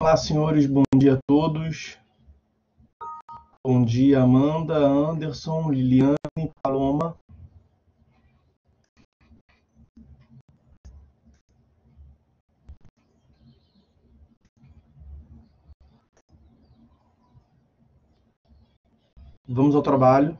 Olá, senhores, bom dia a todos. Bom dia, Amanda, Anderson, Liliane, Paloma. Vamos ao trabalho.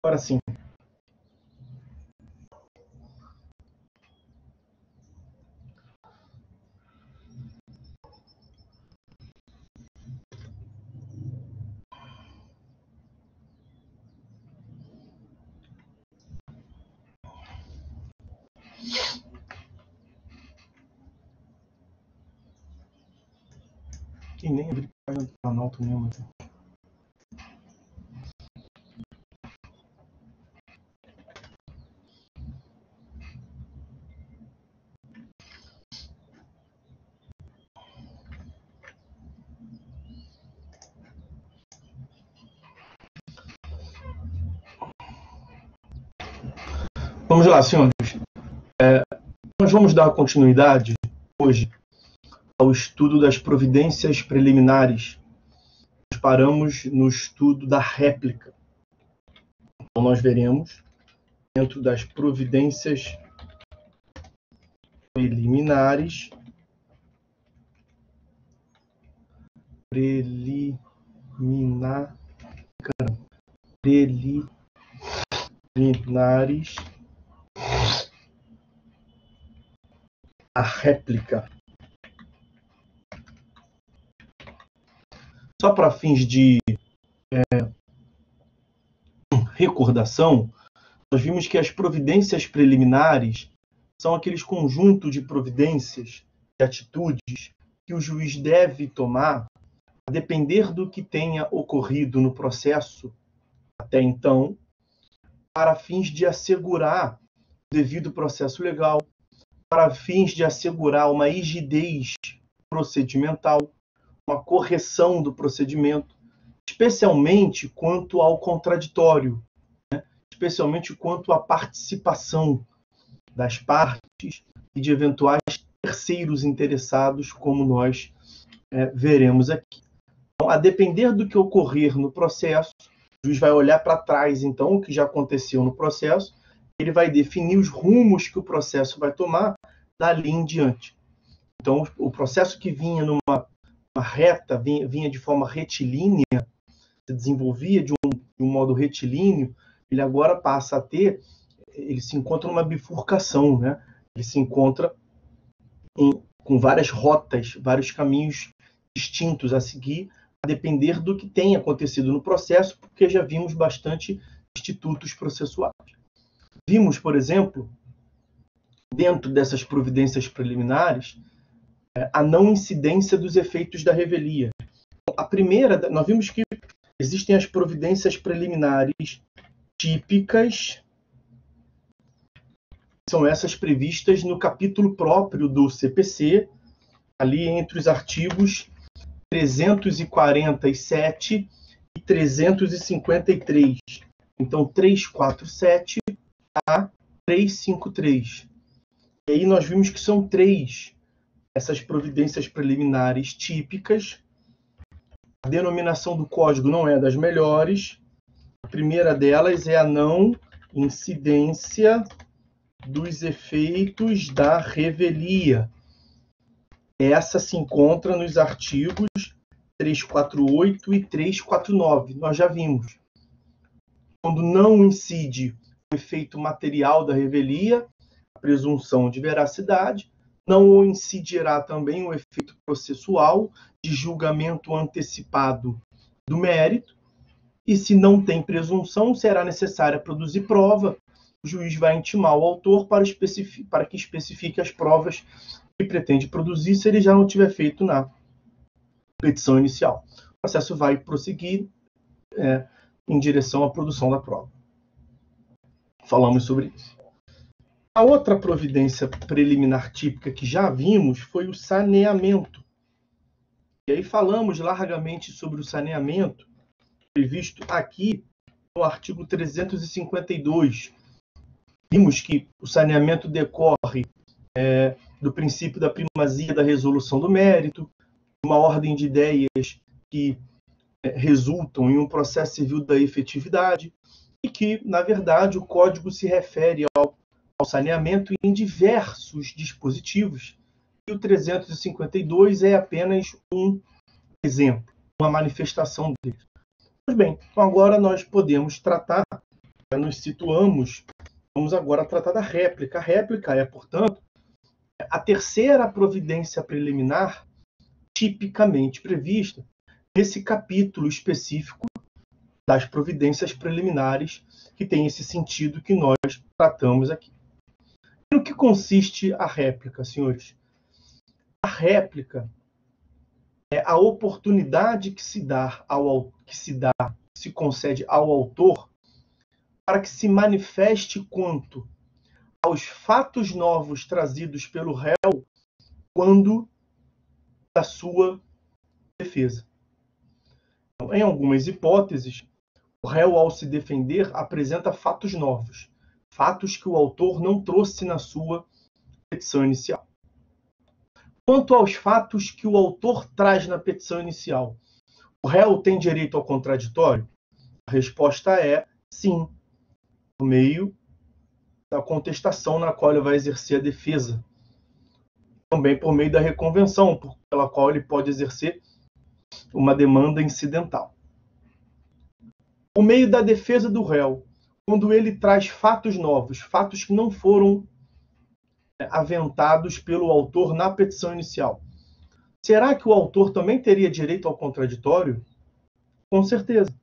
Agora sim. E nem abri a página do Planalto mesmo. Vamos lá, senhores. Nós vamos dar continuidade hoje ao estudo das providências preliminares. Nós paramos no estudo da réplica. Então, nós veremos, dentro das providências preliminares, a réplica. Só para fins de recordação, nós vimos que as providências preliminares são aqueles conjuntos de providências e atitudes que o juiz deve tomar a depender do que tenha ocorrido no processo até então, para fins de assegurar o devido processo legal, para fins de assegurar uma rigidez procedimental, uma correção do procedimento, especialmente quanto ao contraditório, especialmente quanto à participação das partes e de eventuais terceiros interessados, como nós veremos aqui. Então, a depender do que ocorrer no processo, o juiz vai olhar para trás, então, o que já aconteceu no processo, ele vai definir os rumos que o processo vai tomar dali em diante. Então, o processo que vinha numa reta, vinha de forma retilínea, se desenvolvia de um modo retilíneo, ele agora passa a ter, ele se encontra numa bifurcação, né? Ele se encontra com várias rotas, vários caminhos distintos a seguir, a depender do que tenha acontecido no processo, porque já vimos bastante institutos processuais. Vimos, por exemplo, dentro dessas providências preliminares, a não incidência dos efeitos da revelia. A primeira, nós vimos que existem as providências preliminares típicas, são essas previstas no capítulo próprio do CPC, ali entre os artigos 347 e 353. Então, 347 a 353. E aí nós vimos que são 3 essas providências preliminares típicas. A denominação do código não é das melhores. A primeira delas é a não incidência dos efeitos da revelia. Essa se encontra nos artigos 348 e 349. Nós já vimos. Quando não incide o efeito material da revelia, a presunção de veracidade, não incidirá também o efeito processual de julgamento antecipado do mérito, e se não tem presunção, será necessária produzir prova. O juiz vai intimar o autor para que especifique as provas que pretende produzir, se ele já não tiver feito na petição inicial. O processo vai prosseguir em direção à produção da prova. Falamos sobre isso. A outra providência preliminar típica que já vimos foi o saneamento. E aí falamos largamente sobre o saneamento, previsto aqui no artigo 352. Vimos que o saneamento decorre do princípio da primazia da resolução do mérito, uma ordem de ideias que resultam em um processo civil da efetividade, e que, na verdade, o Código se refere ao saneamento em diversos dispositivos, e o 352 é apenas um exemplo, uma manifestação dele. Pois bem, então agora nós podemos tratar, nos situamos, vamos agora tratar da réplica. A réplica é, portanto, a terceira providência preliminar tipicamente prevista nesse capítulo específico das providências preliminares, que tem esse sentido que nós tratamos aqui. No que consiste a réplica, senhores? A réplica é a oportunidade que se concede ao autor para que se manifeste quanto aos fatos novos trazidos pelo réu quando da sua defesa. Então, em algumas hipóteses, o réu, ao se defender, apresenta fatos novos, fatos que o autor não trouxe na sua petição inicial. Quanto aos fatos que o autor traz na petição inicial, o réu tem direito ao contraditório? A resposta é sim, por meio da contestação na qual ele vai exercer a defesa. Também por meio da reconvenção, pela qual ele pode exercer uma demanda incidental. Por meio da defesa do réu, quando ele traz fatos novos, fatos que não foram aventados pelo autor na petição inicial. Será que o autor também teria direito ao contraditório? Com certeza.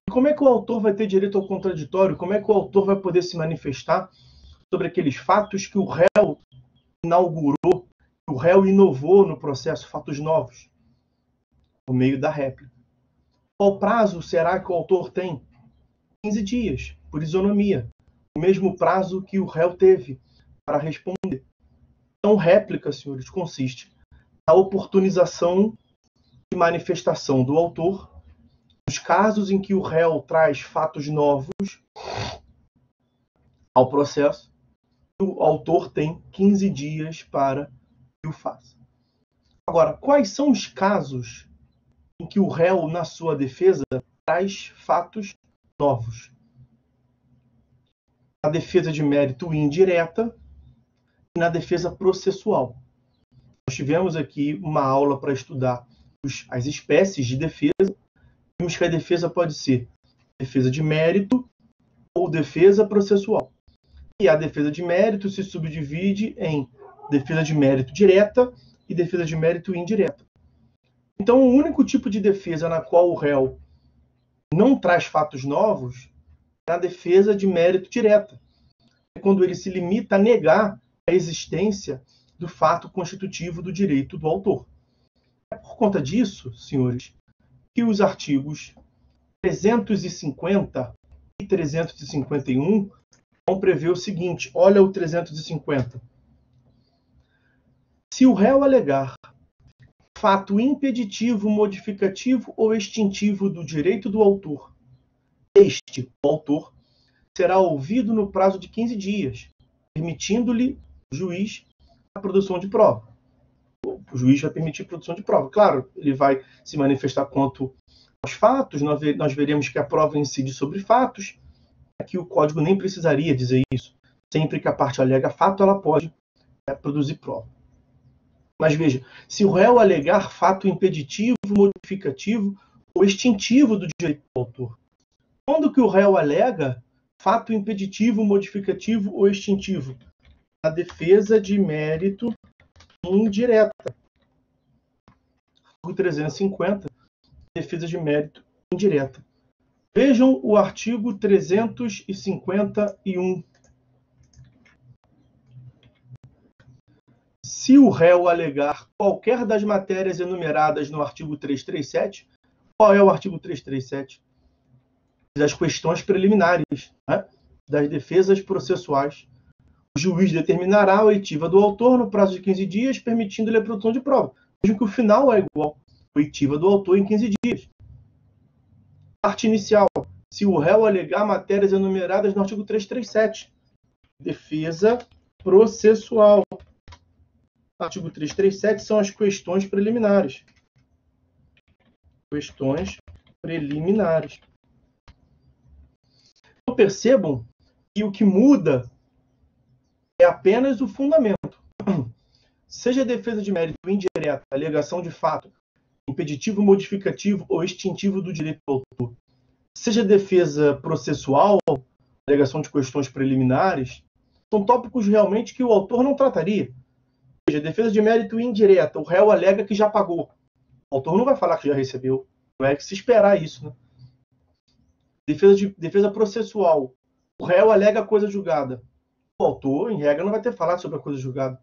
E como é que o autor vai ter direito ao contraditório? Como é que o autor vai poder se manifestar sobre aqueles fatos que o réu inaugurou, que o réu inovou no processo, fatos novos? Por meio da réplica. Qual prazo será que o autor tem? 15 dias, por isonomia. O mesmo prazo que o réu teve para responder. Então, réplica, senhores, consiste na oportunização e manifestação do autor nos casos em que o réu traz fatos novos ao processo, o autor tem 15 dias para que o faça. Agora, quais são os casos em que o réu, na sua defesa, traz fatos novos? Na defesa de mérito indireta e na defesa processual. Nós tivemos aqui uma aula para estudar as espécies de defesa. Vimos que a defesa pode ser defesa de mérito ou defesa processual. E a defesa de mérito se subdivide em defesa de mérito direta e defesa de mérito indireta. Então, o único tipo de defesa na qual o réu não traz fatos novos é a defesa de mérito direta. É quando ele se limita a negar a existência do fato constitutivo do direito do autor. É por conta disso, senhores, que os artigos 350 e 351 vão prever o seguinte. Olha o 350. Se o réu alegar fato impeditivo, modificativo ou extintivo do direito do autor, este, o autor, será ouvido no prazo de 15 dias, permitindo-lhe o juiz a produção de prova. O juiz vai permitir a produção de prova. Claro, ele vai se manifestar quanto aos fatos, nós veremos que a prova incide sobre fatos. Aqui o Código nem precisaria dizer isso. Sempre que a parte alega fato, ela pode produzir prova. Mas veja, se o réu alegar fato impeditivo, modificativo ou extintivo do direito do autor, quando que o réu alega fato impeditivo, modificativo ou extintivo? A defesa de mérito indireta. Artigo 350, defesa de mérito indireta. Vejam o artigo 351. Se o réu alegar qualquer das matérias enumeradas no artigo 337, qual é o artigo 337? Das questões preliminares, né? Das defesas processuais. O juiz determinará a oitiva do autor no prazo de 15 dias, permitindo-lhe a produção de prova. Vejam que o final é igual. Oitiva do autor em 15 dias. Parte inicial. Se o réu alegar matérias enumeradas no artigo 337. Defesa processual. Artigo 337 são as questões preliminares. Questões preliminares. Então, percebam que o que muda é apenas o fundamento. Seja defesa de mérito indireta, alegação de fato, impeditivo, modificativo ou extintivo do direito do autor. Seja defesa processual, alegação de questões preliminares, são tópicos realmente que o autor não trataria. Ou seja, defesa de mérito indireta, o réu alega que já pagou. O autor não vai falar que já recebeu. Não é que se esperar isso, né? Defesa processual, o réu alega coisa julgada. O autor, em regra, não vai ter falado sobre a coisa julgada.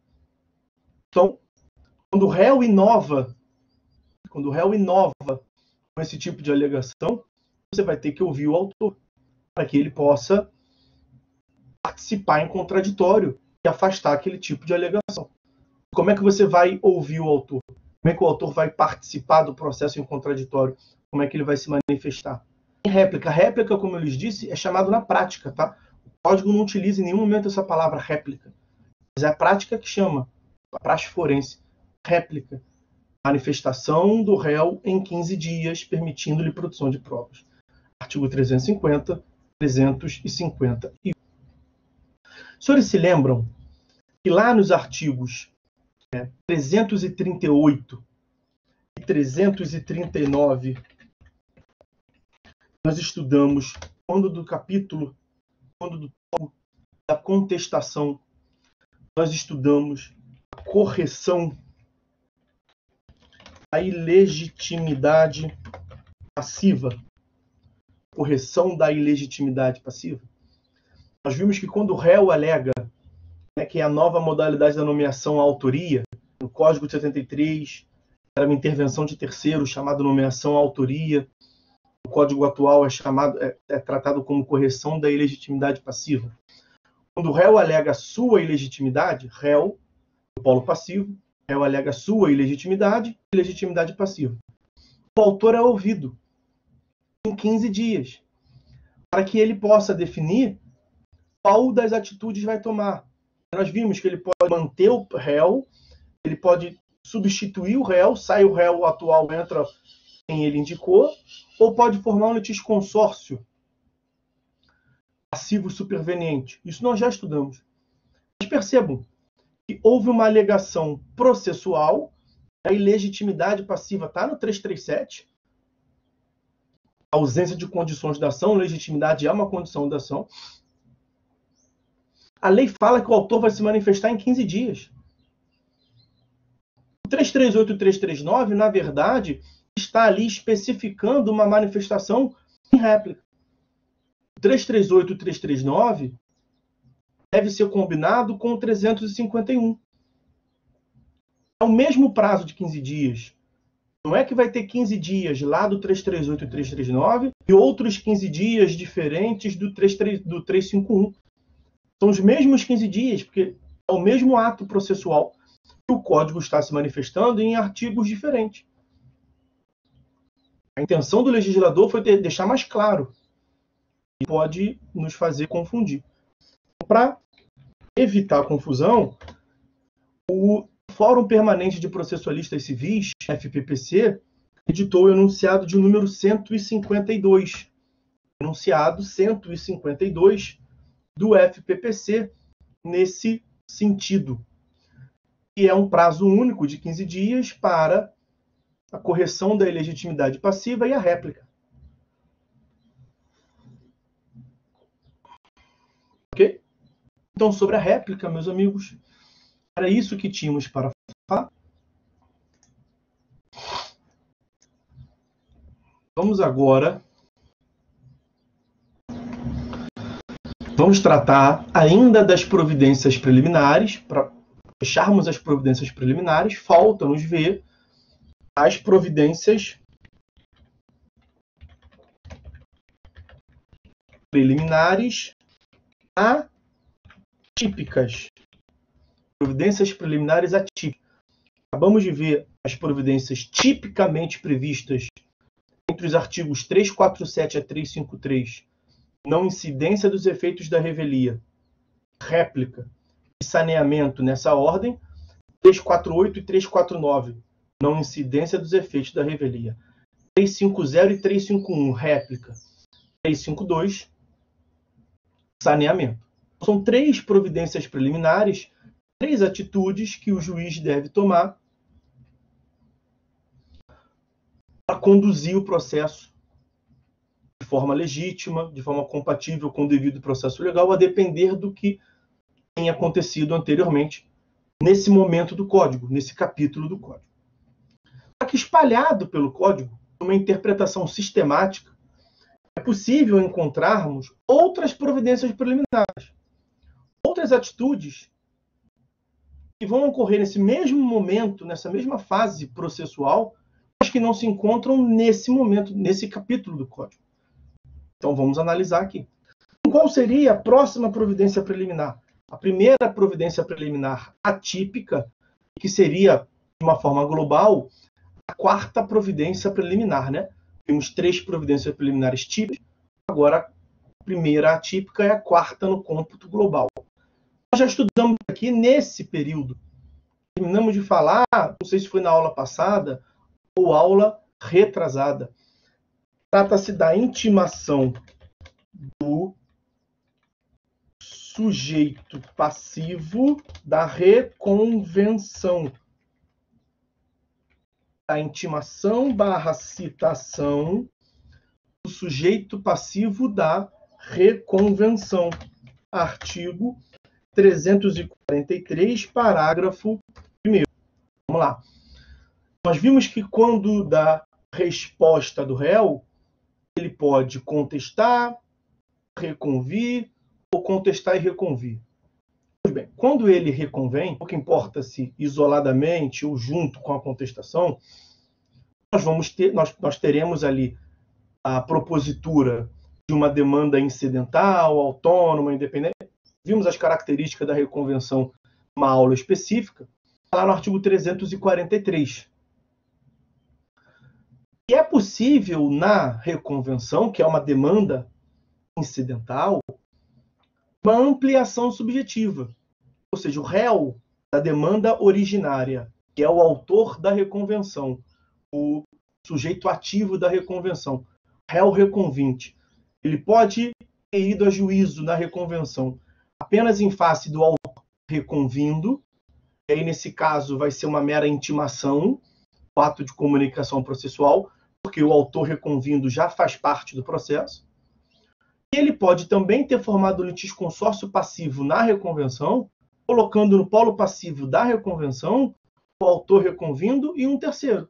Então, quando o réu inova com esse tipo de alegação, você vai ter que ouvir o autor para que ele possa participar em contraditório e afastar aquele tipo de alegação. Como é que você vai ouvir o autor? Como é que o autor vai participar do processo em contraditório? Como é que ele vai se manifestar? Em réplica. Réplica, como eu lhes disse, é chamado na prática, tá? O código não utiliza em nenhum momento essa palavra réplica. Mas é a prática que chama, a praxe forense, réplica. Manifestação do réu em 15 dias, permitindo-lhe produção de provas. Artigo 350, 350. Os senhores se lembram que lá nos artigos 338 e 339, nós estudamos, quando do tópico da contestação, nós estudamos a correção da ilegitimidade passiva. Correção da ilegitimidade passiva. Nós vimos que quando o réu alega, que é a nova modalidade da nomeação à autoria, no Código de 73, era uma intervenção de terceiro chamada nomeação à autoria. O Código atual é tratado como correção da ilegitimidade passiva. Quando o réu alega sua ilegitimidade, réu, o polo passivo, réu alega sua ilegitimidade passiva. O autor é ouvido em 15 dias, para que ele possa definir qual das atitudes vai tomar. Nós vimos que ele pode manter o réu, ele pode substituir o réu, sai o réu atual, entra quem ele indicou, ou pode formar um litisconsórcio passivo superveniente. Isso nós já estudamos. Mas percebam que houve uma alegação processual, a ilegitimidade passiva está no 337, a ausência de condições da ação, legitimidade é uma condição da ação. A lei fala que o autor vai se manifestar em 15 dias. O 338 e 339, na verdade, está ali especificando uma manifestação em réplica. O 338 e 339 deve ser combinado com o 351. É o mesmo prazo de 15 dias. Não é que vai ter 15 dias lá do 338 e 339 e outros 15 dias diferentes do 351. São os mesmos 15 dias, porque é o mesmo ato processual que o Código está se manifestando em artigos diferentes. A intenção do legislador foi deixar mais claro e pode nos fazer confundir. Para evitar a confusão, o Fórum Permanente de Processualistas Civis, FPPC, editou o enunciado de número 152. Enunciado 152 do FPPC nesse sentido. E é um prazo único de 15 dias para a correção da ilegitimidade passiva e a réplica. Ok? Então, sobre a réplica, meus amigos, era isso que tínhamos para falar. Vamos agora tratar ainda das providências preliminares. Para fecharmos as providências preliminares, falta-nos ver as providências preliminares atípicas. Providências preliminares atípicas. Acabamos de ver as providências tipicamente previstas entre os artigos 347 a 353, não incidência dos efeitos da revelia, réplica e saneamento nessa ordem, 348 e 349, não incidência dos efeitos da revelia, 350 e 351, réplica, 352, saneamento. São 3 providências preliminares, 3 atitudes que o juiz deve tomar para conduzir o processo de forma legítima, de forma compatível com o devido processo legal, a depender do que tenha acontecido anteriormente nesse momento do Código, nesse capítulo do Código. Só que espalhado pelo Código, uma interpretação sistemática, é possível encontrarmos outras providências preliminares, outras atitudes que vão ocorrer nesse mesmo momento, nessa mesma fase processual, mas que não se encontram nesse momento, nesse capítulo do Código. Então vamos analisar aqui. Qual seria a próxima providência preliminar? A primeira providência preliminar atípica, que seria, de uma forma global, a quarta providência preliminar, né? Temos 3 providências preliminares típicas, agora a primeira atípica é a quarta no cômputo global. Nós já estudamos aqui nesse período. Terminamos de falar, não sei se foi na aula passada ou aula retrasada. Trata-se da intimação do sujeito passivo da reconvenção. A intimação / citação do sujeito passivo da reconvenção. Artigo 343, parágrafo 1º. Vamos lá. Nós vimos que quando dá resposta do réu, ele pode contestar, reconvir ou contestar e reconvir. Pois bem, quando ele reconvém, pouco importa se isoladamente ou junto com a contestação, nós teremos ali a propositura de uma demanda incidental, autônoma, independente. Vimos as características da reconvenção numa aula específica, lá no artigo 343. E é possível, na reconvenção, que é uma demanda incidental, uma ampliação subjetiva. Ou seja, o réu da demanda originária, que é o autor da reconvenção, o sujeito ativo da reconvenção, réu reconvinte, ele pode ter ido a juízo na reconvenção apenas em face do autor reconvindo, e aí nesse caso vai ser uma mera intimação, o ato de comunicação processual, porque o autor reconvindo já faz parte do processo. E ele pode também ter formado litisconsórcio passivo na reconvenção, colocando no polo passivo da reconvenção o autor reconvindo e um terceiro.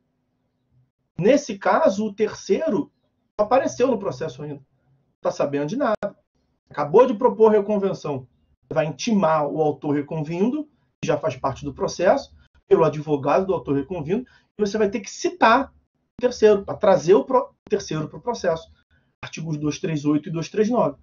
Nesse caso, o terceiro não apareceu no processo ainda. Não está sabendo de nada. Acabou de propor reconvenção. Vai intimar o autor reconvindo, que já faz parte do processo, pelo advogado do autor reconvindo, e você vai ter que citar o terceiro, para trazer o terceiro para o processo. Artigos 238 e 239.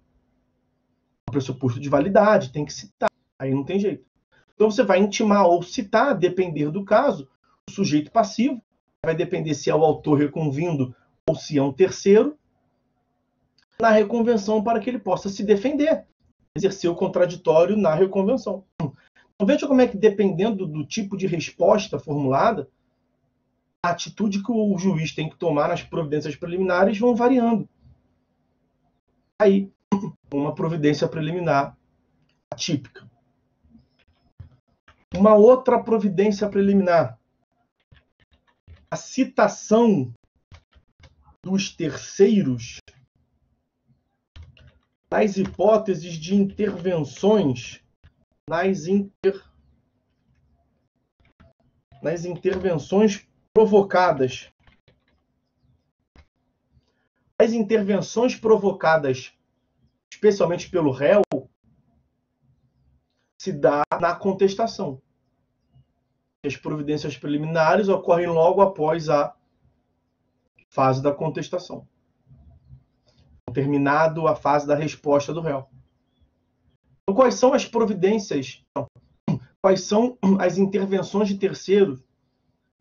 O pressuposto de validade, tem que citar. Aí não tem jeito. Então você vai intimar ou citar, a depender do caso, o sujeito passivo, vai depender se é o autor reconvindo ou se é um terceiro, na reconvenção para que ele possa se defender, exercer o contraditório na reconvenção. Então veja como é que, dependendo do tipo de resposta formulada, a atitude que o juiz tem que tomar nas providências preliminares vão variando. Aí, uma providência preliminar atípica. Uma outra providência preliminar, a citação dos terceiros nas hipóteses de intervenções, nas intervenções provocadas. As intervenções provocadas, especialmente pelo réu, se dá na contestação. As providências preliminares ocorrem logo após a fase da contestação, terminado a fase da resposta do réu. Então, quais são as providências, quais são as intervenções de terceiros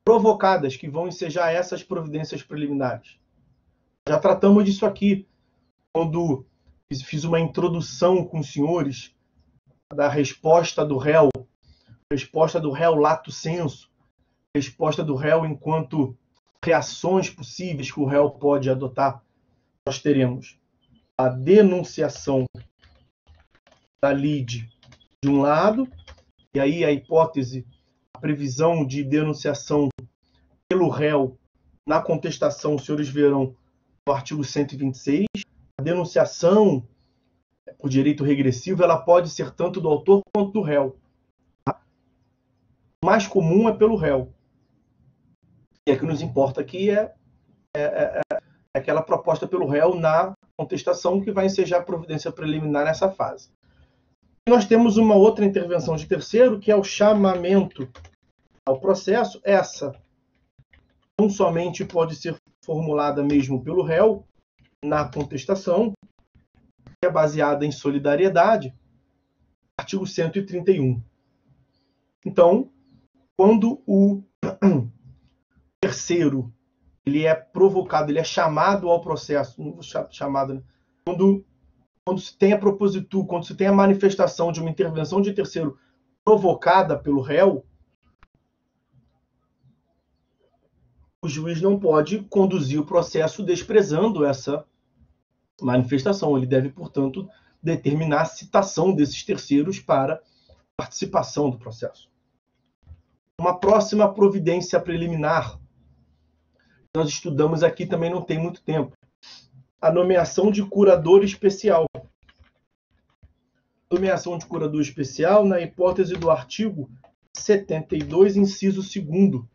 provocadas que vão ensejar essas providências preliminares? Já tratamos disso aqui, quando fiz uma introdução com os senhores da resposta do réu lato sensu, resposta do réu enquanto reações possíveis que o réu pode adotar. Nós teremos a denunciação da lide de um lado, e aí a hipótese, a previsão de denunciação pelo réu na contestação, os senhores verão no artigo 126. A denunciação por direito regressivo, ela pode ser tanto do autor quanto do réu. O mais comum é pelo réu. E o que nos importa aqui é aquela proposta pelo réu na contestação que vai ensejar a providência preliminar nessa fase. E nós temos uma outra intervenção de terceiro, que é o chamamento ao processo. Essa não somente pode ser formulada mesmo pelo réu na contestação, que é baseada em solidariedade, artigo 131. Então, quando o terceiro ele é provocado, ele é chamado ao processo, quando se tem a propositur, quando se tem a manifestação de uma intervenção de terceiro provocada pelo réu, o juiz não pode conduzir o processo desprezando essa manifestação. Ele deve, portanto, determinar a citação desses terceiros para participação do processo. Uma próxima providência preliminar, nós estudamos aqui também não tem muito tempo, a nomeação de curador especial. Nomeação de curador especial na hipótese do artigo 72, inciso 2º.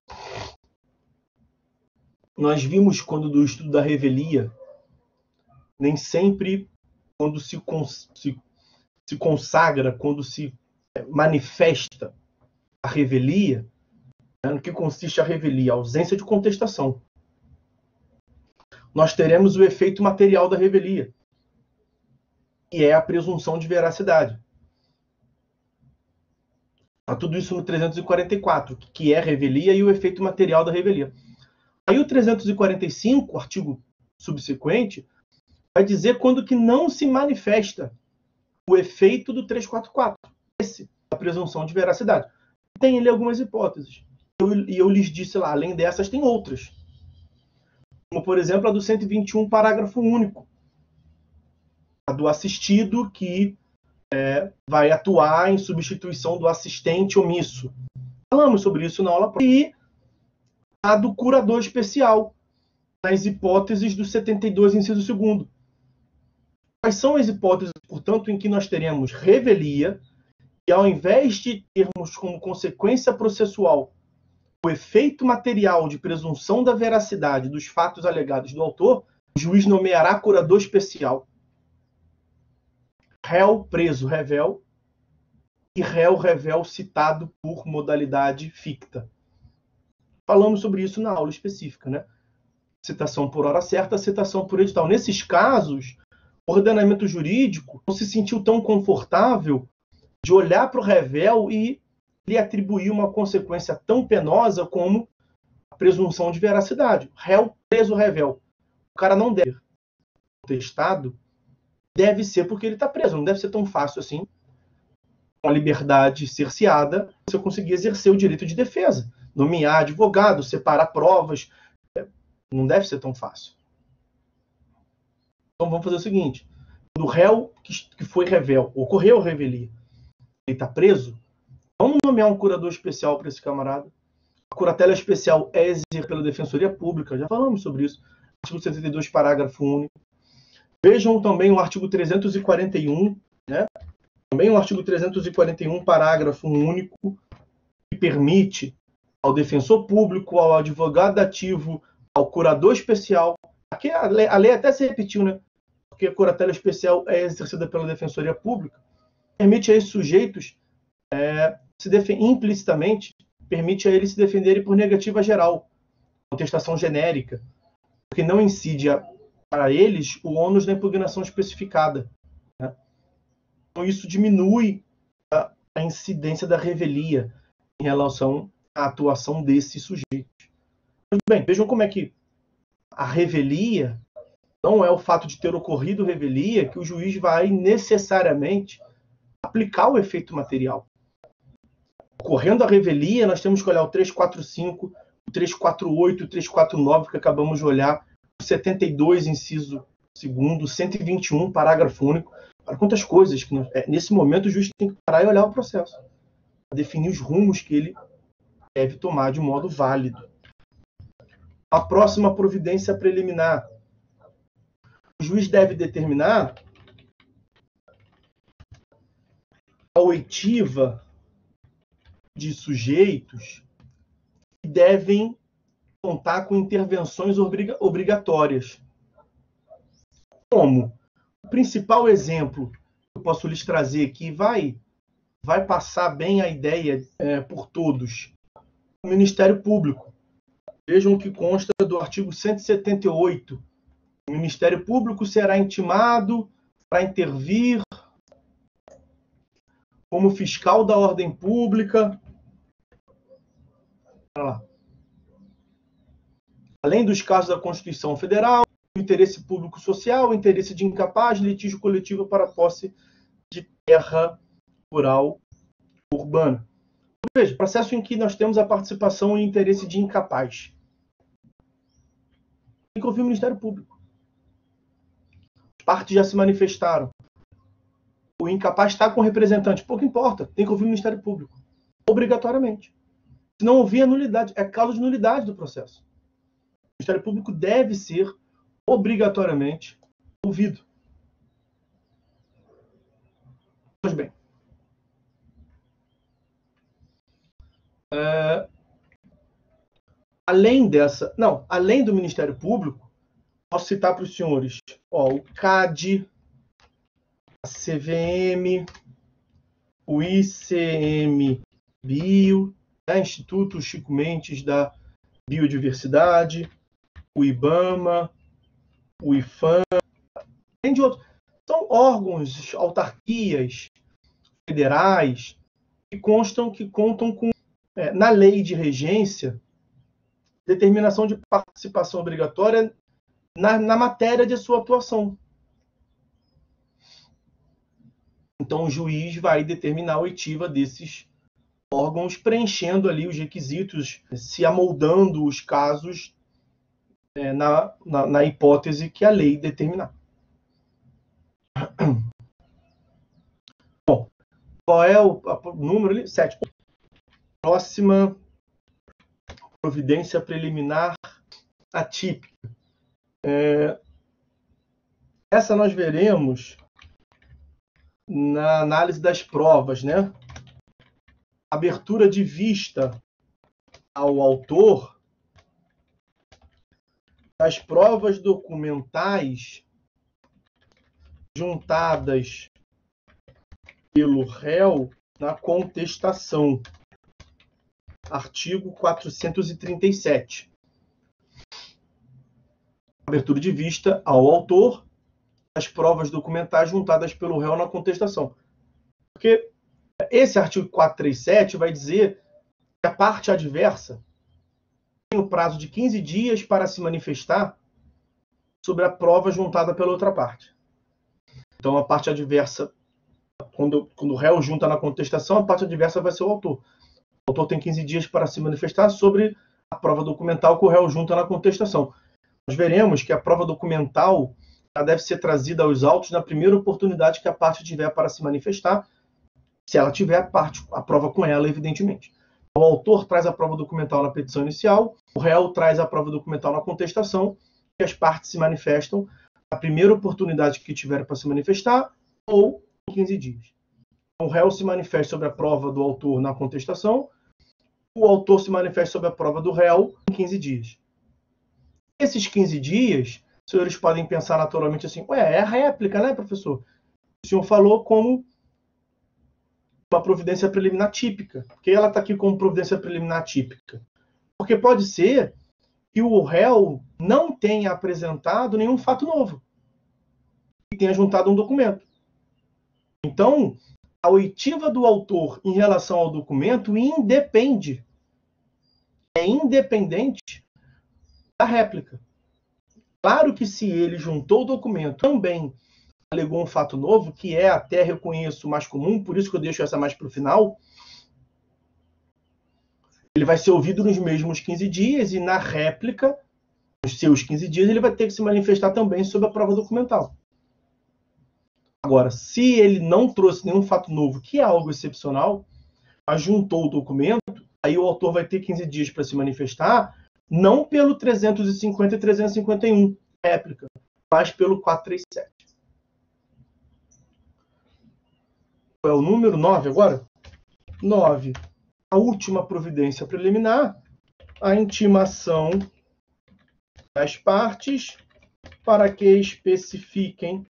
Nós vimos, quando do estudo da revelia, nem sempre, quando se consagra, quando se manifesta a revelia, no que consiste a revelia? A ausência de contestação. Nós teremos o efeito material da revelia, que é a presunção de veracidade. Tá tudo isso no 344, que é revelia e o efeito material da revelia. Aí o 345, artigo subsequente, vai dizer quando que não se manifesta o efeito do 344, esse, a presunção de veracidade. Tem ali algumas hipóteses. E eu lhes disse lá, além dessas, tem outras. Como, por exemplo, a do 121, parágrafo único. A do assistido, que vai atuar em substituição do assistente omisso. Falamos sobre isso na aula. E a do curador especial, nas hipóteses do 72, inciso 2º. Quais são as hipóteses, portanto, em que nós teremos revelia e, ao invés de termos como consequência processual o efeito material de presunção da veracidade dos fatos alegados do autor, o juiz nomeará curador especial, réu preso revel e réu revel citado por modalidade ficta. Falamos sobre isso na aula específica, né? Citação por hora certa, citação por edital. Nesses casos, o ordenamento jurídico não se sentiu tão confortável de olhar para o revel e lhe atribuir uma consequência tão penosa como a presunção de veracidade. Réu preso revel. O cara não deve ser contestado, deve ser porque ele está preso. Não deve ser tão fácil assim, com a liberdade cerceada, você conseguir exercer o direito de defesa, nomear advogado, separar provas. Não deve ser tão fácil. Então vamos fazer o seguinte: quando o réu que foi revel, ocorreu a revelia, ele está preso, vamos nomear um curador especial para esse camarada. A curatela especial é exercida pela Defensoria Pública, já falamos sobre isso. Artigo 72, parágrafo único. Vejam também o artigo 341, né? Também o artigo 341, parágrafo único, que permite ao defensor público, ao advogado ativo, ao curador especial Aqui a lei até se repetiu, né? Porque a curatela especial é exercida pela Defensoria Pública, permite a esses sujeitos implicitamente, permite a eles se defenderem por negativa geral, contestação genérica, porque não incide para eles o ônus da impugnação especificada. Né? Então, isso diminui a incidência da revelia em relação à atuação desses sujeitos. Mas, bem, vejam como é que a revelia não é o fato de ter ocorrido revelia que o juiz vai necessariamente aplicar o efeito material. Ocorrendo a revelia, nós temos que olhar o 345, o 348, o 349, que acabamos de olhar, o 72, inciso 2º, 121, parágrafo único. Para quantas coisas que nesse momento o juiz tem que parar e olhar o processo, definir os rumos que ele deve tomar de modo válido. A próxima providência preliminar. O juiz deve determinar a oitiva de sujeitos que devem contar com intervenções obrigatórias. Como? O principal exemplo que eu posso lhes trazer aqui vai passar bem a ideia por todos. O Ministério Público. Vejam o que consta do artigo 178. O Ministério Público será intimado para intervir como fiscal da ordem pública. Além dos casos da Constituição Federal, o interesse público social, o interesse de incapaz, litígio coletivo para posse de terra rural urbana. Veja, processo em que nós temos a participação e interesse de incapaz. Tem que ouvir o Ministério Público. As partes já se manifestaram. O incapaz está com o representante. Pouco importa, tem que ouvir o Ministério Público. Obrigatoriamente. Se não ouvir, é nulidade. É causa de nulidade do processo. O Ministério Público deve ser obrigatoriamente ouvido. Pois bem. Além do Ministério Público, posso citar para os senhores o CAD, a CVM, o ICMBio, Instituto Chico Mendes da Biodiversidade, o IBAMA, o IFAM, além de outros. São órgãos, autarquias federais que contam com, na lei de regência, determinação de participação obrigatória na matéria de sua atuação. Então, o juiz vai determinar a oitiva desses órgãos, preenchendo ali os requisitos, se amoldando os casos na hipótese que a lei determinar. Bom, qual é o número ali? 7. Próxima providência preliminar atípica. Essa nós veremos na análise das provas, né? Abertura de vista ao autor das provas documentais juntadas pelo réu na contestação. Artigo 437. Abertura de vista ao autor das provas documentais juntadas pelo réu na contestação. Porque esse artigo 437 vai dizer que a parte adversa tem o prazo de 15 dias para se manifestar sobre a prova juntada pela outra parte. Então, a parte adversa, quando o réu junta na contestação, a parte adversa vai ser o autor. O autor tem 15 dias para se manifestar sobre a prova documental que o réu junta na contestação. Nós veremos que a prova documental ela deve ser trazida aos autos na primeira oportunidade que a parte tiver para se manifestar, se ela tiver a prova com ela, evidentemente. O autor traz a prova documental na petição inicial, o réu traz a prova documental na contestação, e as partes se manifestam na primeira oportunidade que tiver para se manifestar, ou em 15 dias. O réu se manifesta sobre a prova do autor na contestação, o autor se manifesta sobre a prova do réu em 15 dias. Esses 15 dias os senhores podem pensar naturalmente assim, ué, é a réplica, né, professor? O senhor falou como uma providência preliminar típica. Por que ela está aqui como providência preliminar típica? Porque pode ser que o réu não tenha apresentado nenhum fato novo e tenha juntado um documento. Então, a oitiva do autor em relação ao documento independe, é independente da réplica. Claro que se ele juntou o documento, também alegou um fato novo, que é, até reconheço, mais comum, por isso que eu deixo essa mais para o final, ele vai ser ouvido nos mesmos 15 dias e na réplica, nos seus 15 dias, ele vai ter que se manifestar também sobre a prova documental. Agora, se ele não trouxe nenhum fato novo, que é algo excepcional, mas juntou o documento, aí o autor vai ter 15 dias para se manifestar, não pelo 350 e 351, réplica, mas pelo 437. Qual é o número? 9 agora? 9. A última providência preliminar, a intimação das partes para que especifiquem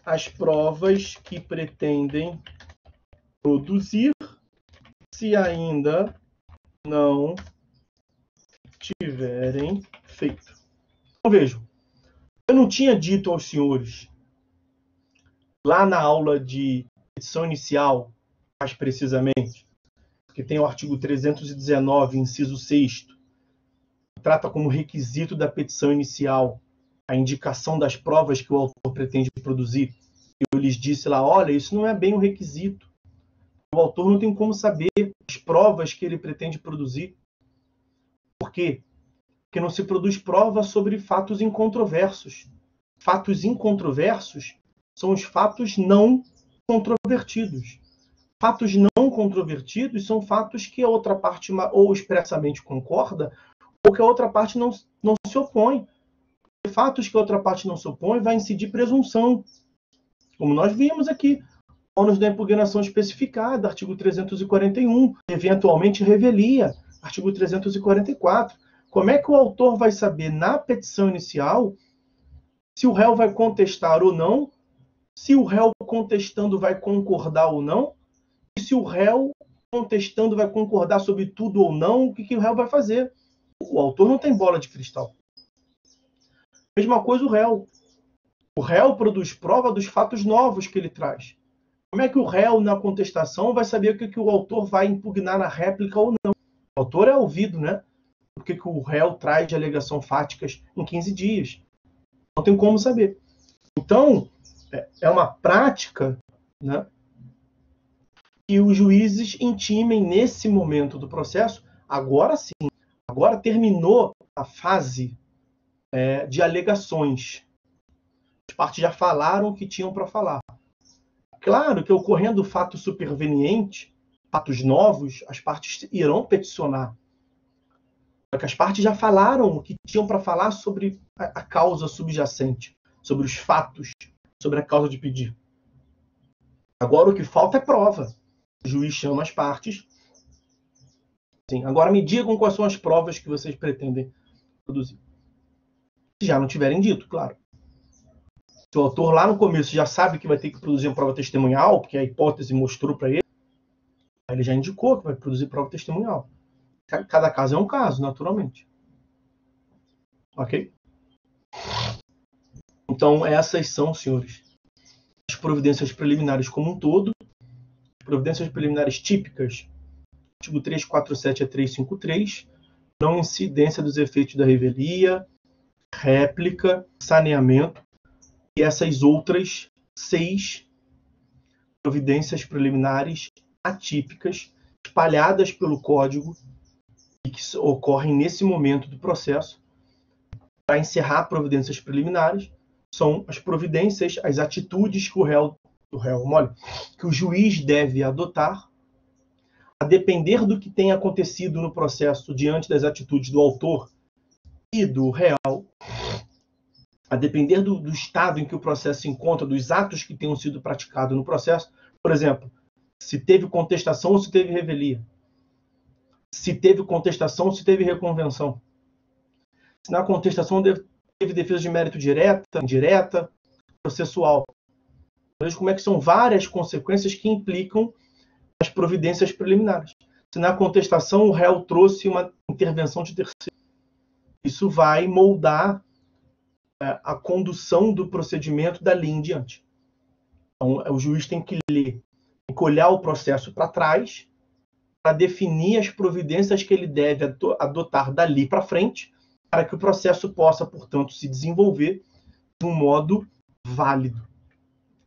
as provas que pretendem produzir, se ainda não tiverem feito. Então, vejam, eu não tinha dito aos senhores, lá na aula de petição inicial, mais precisamente, que tem o artigo 319, inciso 6º, que trata como requisito da petição inicial a indicação das provas que o autor pretende produzir. Eu lhes disse lá, olha, isso não é bem um requisito. O autor não tem como saber as provas que ele pretende produzir. Por quê? Porque não se produz prova sobre fatos incontroversos. Fatos incontroversos são os fatos não controvertidos. Fatos não controvertidos são fatos que a outra parte ou expressamente concorda ou que a outra parte não se opõe. Fatos que a outra parte não se opõe vai incidir presunção, como nós vimos aqui, ônus da impugnação especificada, artigo 341, eventualmente revelia, artigo 344. Como é que o autor vai saber na petição inicial se o réu vai contestar ou não, se o réu contestando vai concordar ou não, e se o réu contestando vai concordar sobre tudo ou não, o que o réu vai fazer? O autor não tem bola de cristal. Mesma coisa o réu. O réu produz prova dos fatos novos que ele traz. Como é que o réu, na contestação, vai saber o que o autor vai impugnar na réplica ou não? O autor é ouvido, né? O que o réu traz de alegação fáticas em 15 dias. Não tem como saber. Então, é uma prática, né, que os juízes intimem nesse momento do processo. Agora sim, agora terminou a fase de alegações. As partes já falaram o que tinham para falar. Claro que, ocorrendo fato superveniente, fatos novos, as partes irão peticionar. Porque as partes já falaram o que tinham para falar sobre a causa subjacente, sobre os fatos, sobre a causa de pedir. Agora o que falta é prova. O juiz chama as partes. Sim, agora me digam quais são as provas que vocês pretendem produzir. Se já não tiverem dito, claro. Se o autor lá no começo já sabe que vai ter que produzir uma prova testemunhal, porque a hipótese mostrou para ele, ele já indicou que vai produzir prova testemunhal. Cada caso é um caso, naturalmente. Ok? Então, essas são, senhores, as providências preliminares como um todo. Providências preliminares típicas, artigo 347 a 353, não incidência dos efeitos da revelia, réplica, saneamento, e essas outras 6 providências preliminares atípicas, espalhadas pelo Código, e que ocorrem nesse momento do processo. Para encerrar providências preliminares, são as providências, as atitudes que que o juiz deve adotar, a depender do que tenha acontecido no processo diante das atitudes do autor e do réu, a depender do estado em que o processo se encontra, dos atos que tenham sido praticados no processo. Por exemplo, se teve contestação ou se teve revelia. Se teve contestação ou se teve reconvenção. Se na contestação teve defesa de mérito direta, indireta, processual. Veja como é que são várias consequências que implicam as providências preliminares. Se na contestação o réu trouxe uma intervenção de terceiro, isso vai moldar a condução do procedimento dali em diante. Então, o juiz tem que ler, tem que olhar o processo para trás, para definir as providências que ele deve adotar dali para frente, para que o processo possa, portanto, se desenvolver de um modo válido.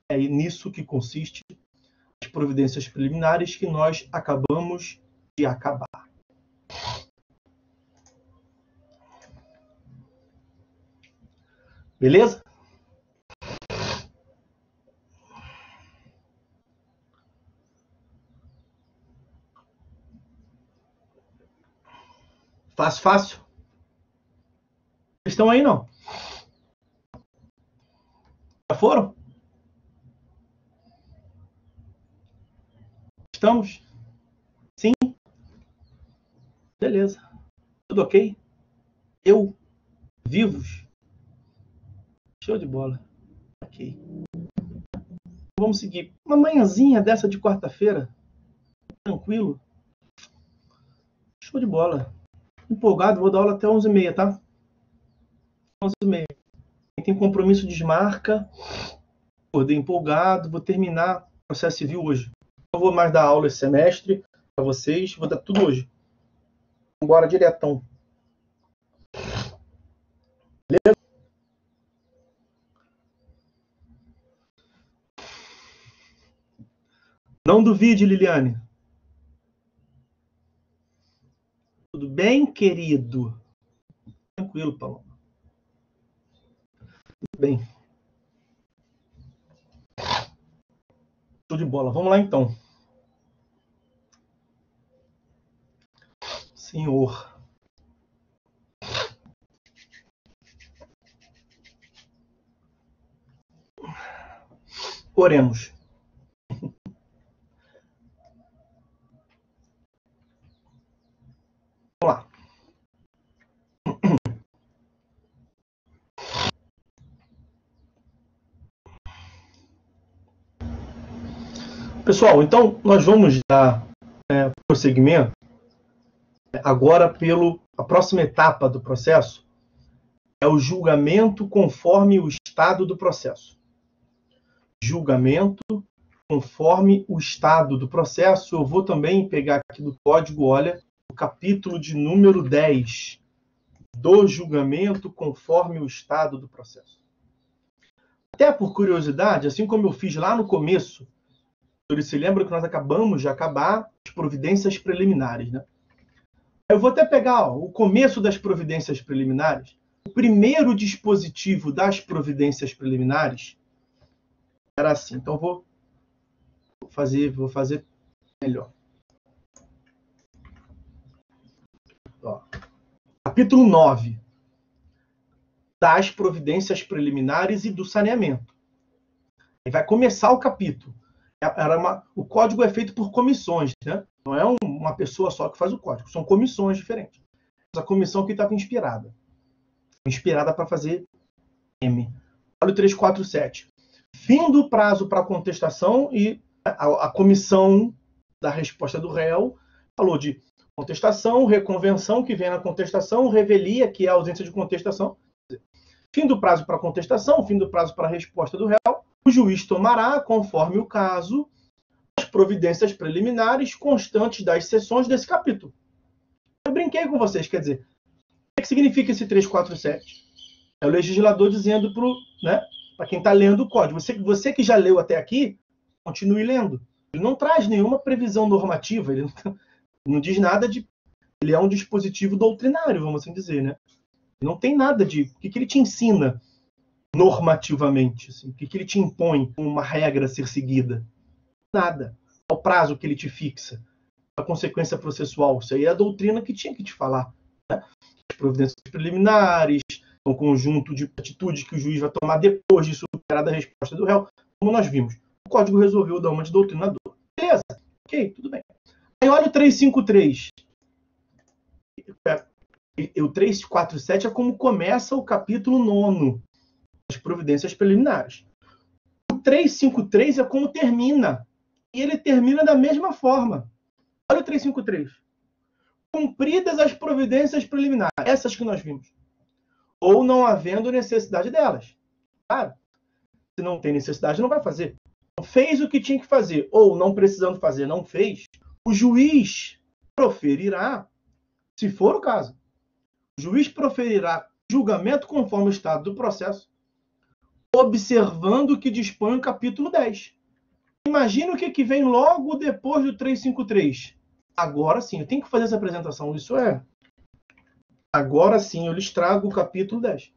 É nisso que consiste as providências preliminares que nós acabamos de acabar. Beleza? Fácil? Vocês estão aí, não? Já foram? Estamos? Sim? Beleza. Tudo ok? Eu? Vivos? Show de bola. Ok. Vamos seguir. Uma manhãzinha dessa de quarta-feira. Tranquilo. Show de bola. Empolgado, vou dar aula até 11h30, tá? 11h30. Quem tem compromisso desmarca. Acordei empolgado, vou terminar o processo civil hoje. Não vou mais dar aula esse semestre para vocês, vou dar tudo hoje. Vamos diretão. Beleza? Não duvide, Liliane. Tudo bem, querido? Tranquilo, Paulo. Tudo bem. Show de bola. Vamos lá, então. Senhor. Oremos. Vamos lá. Pessoal, então nós vamos dar prosseguimento agora a próxima etapa do processo é o julgamento conforme o estado do processo. Julgamento conforme o estado do processo. Eu vou também pegar aqui do código, olha, o capítulo de número 10 do julgamento conforme o estado do processo. Até por curiosidade, assim como eu fiz lá no começo, se lembra que nós acabamos de acabar as providências preliminares, né? Eu vou até pegar o começo das providências preliminares. O primeiro dispositivo das providências preliminares era assim. Então vou fazer melhor. Ó. Capítulo 9 das providências preliminares e do saneamento. Aí vai começar o capítulo. O código é feito por comissões, né? Não é uma pessoa só que faz o código, são comissões diferentes. Essa comissão aqui estava inspirada para fazer M. Olha o 347. Fim do prazo para contestação, e a comissão da resposta do réu falou de contestação, reconvenção, que vem na contestação, revelia, que é a ausência de contestação. Fim do prazo para contestação, fim do prazo para a resposta do réu, o juiz tomará, conforme o caso, as providências preliminares constantes das sessões desse capítulo. Eu brinquei com vocês, quer dizer, o que significa esse 347? É o legislador dizendo para quem está lendo o código, você que já leu até aqui, continue lendo. Ele não traz nenhuma previsão normativa, ele não diz nada de... Ele é um dispositivo doutrinário, vamos assim dizer, né? Não tem nada de... O que ele te ensina normativamente? Assim? O que ele te impõe uma regra a ser seguida? Nada. O prazo que ele te fixa, a consequência processual. Isso aí é a doutrina que tinha que te falar. Né? As providências preliminares, um conjunto de atitudes que o juiz vai tomar depois de superada a resposta do réu, como nós vimos. O código resolveu dar uma de doutrinador. Beleza? Ok, tudo bem. Aí olha o 353. E o 347 é como começa o capítulo 9, as providências preliminares. O 353 é como termina. E ele termina da mesma forma. Olha o 353. Cumpridas as providências preliminares, essas que nós vimos, ou não havendo necessidade delas. Claro, se não tem necessidade, não vai fazer. Fez o que tinha que fazer, ou não precisando fazer, não fez, o juiz proferirá, se for o caso, o juiz proferirá julgamento conforme o estado do processo, observando o que dispõe o capítulo 10. Imagina o que vem logo depois do 353. Agora sim, eu tenho que fazer essa apresentação. Isso é. Agora sim, eu lhes trago o capítulo 10.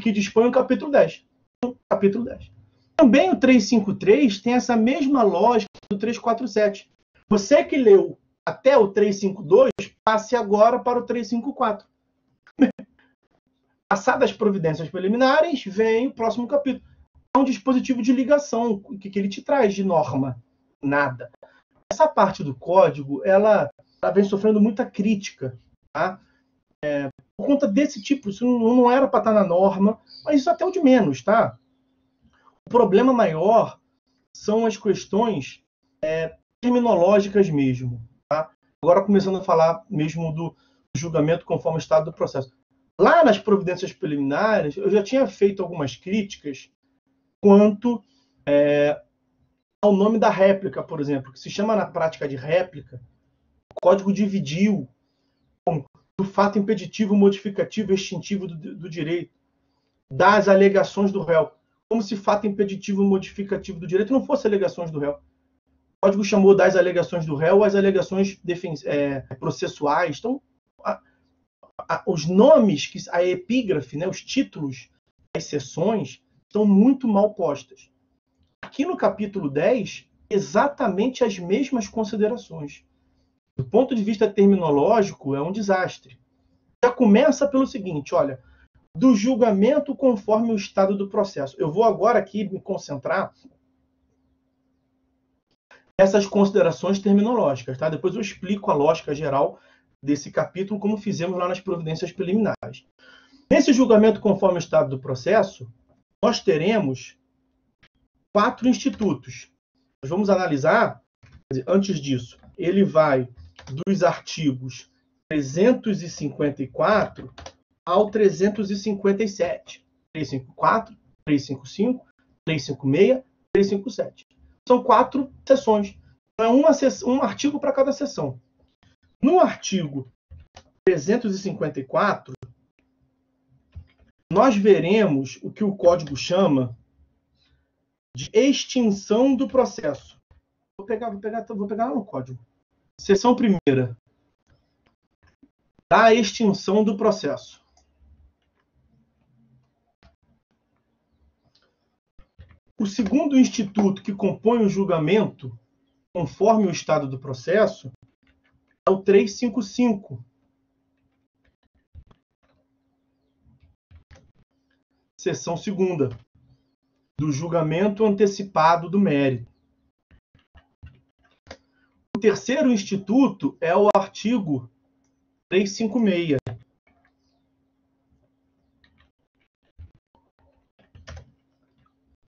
Que dispõe o capítulo 10. Capítulo 10. Também o 353 tem essa mesma lógica do 347. Você que leu até o 352, passe agora para o 354. Passadas as providências preliminares, vem o próximo capítulo. É um dispositivo de ligação. O que ele te traz de norma? Nada. Essa parte do código, ela vem sofrendo muita crítica, tá? Por conta desse tipo, isso não era para estar na norma, mas isso até o de menos, tá? O problema maior são as questões terminológicas mesmo, tá? Agora começando a falar mesmo do julgamento conforme o estado do processo. Lá nas providências preliminares, eu já tinha feito algumas críticas quanto ao nome da réplica, por exemplo, que se chama na prática de réplica. O código dividiu do fato impeditivo, modificativo, extintivo do direito, das alegações do réu, como se fato impeditivo, modificativo do direito não fosse alegações do réu. O código chamou das alegações do réu as alegações processuais. Então, os nomes, a epígrafe, né, os títulos, as seções, estão muito mal postas. Aqui no capítulo 10, exatamente as mesmas considerações. Do ponto de vista terminológico, é um desastre. Já começa pelo seguinte, olha, do julgamento conforme o estado do processo. Eu vou agora aqui me concentrar nessas considerações terminológicas, tá? Depois eu explico a lógica geral desse capítulo, como fizemos lá nas providências preliminares. Nesse julgamento conforme o estado do processo, nós teremos 4 institutos. Nós vamos analisar, antes disso, ele vai dos artigos 354 ao 357. 354, 355, 356, 357. São 4 seções. É um artigo para cada seção. No artigo 354, nós veremos o que o código chama de extinção do processo. Vou pegar lá no código. Seção primeira. Da extinção do processo. O segundo instituto que compõe o julgamento, conforme o estado do processo, é o 355. Seção segunda. Do julgamento antecipado do mérito. O terceiro instituto é o artigo 356.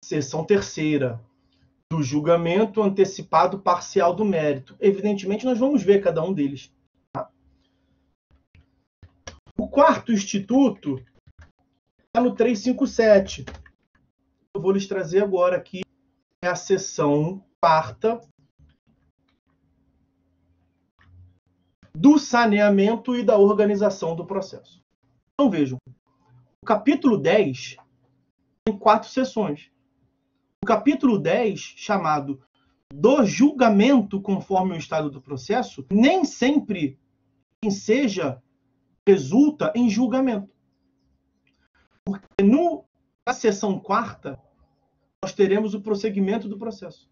Seção terceira, do julgamento antecipado parcial do mérito. Evidentemente, nós vamos ver cada um deles. Tá? O quarto instituto está no 357. Eu vou lhes trazer agora aqui a seção quarta do saneamento e da organização do processo. Então, vejam, o capítulo 10 tem 4 seções. O capítulo 10, chamado do julgamento conforme o estado do processo, nem sempre resulta em julgamento. Porque na seção quarta, nós teremos o prosseguimento do processo,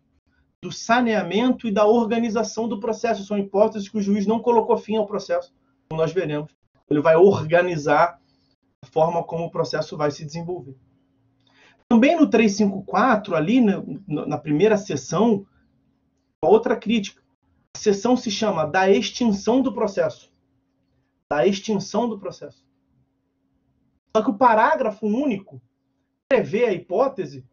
do saneamento e da organização do processo. São hipóteses que o juiz não colocou fim ao processo, como nós veremos. Ele vai organizar a forma como o processo vai se desenvolver. Também no 354, ali na primeira seção, outra crítica. A seção se chama da extinção do processo. da extinção do processo. Só que o parágrafo único prevê a hipótese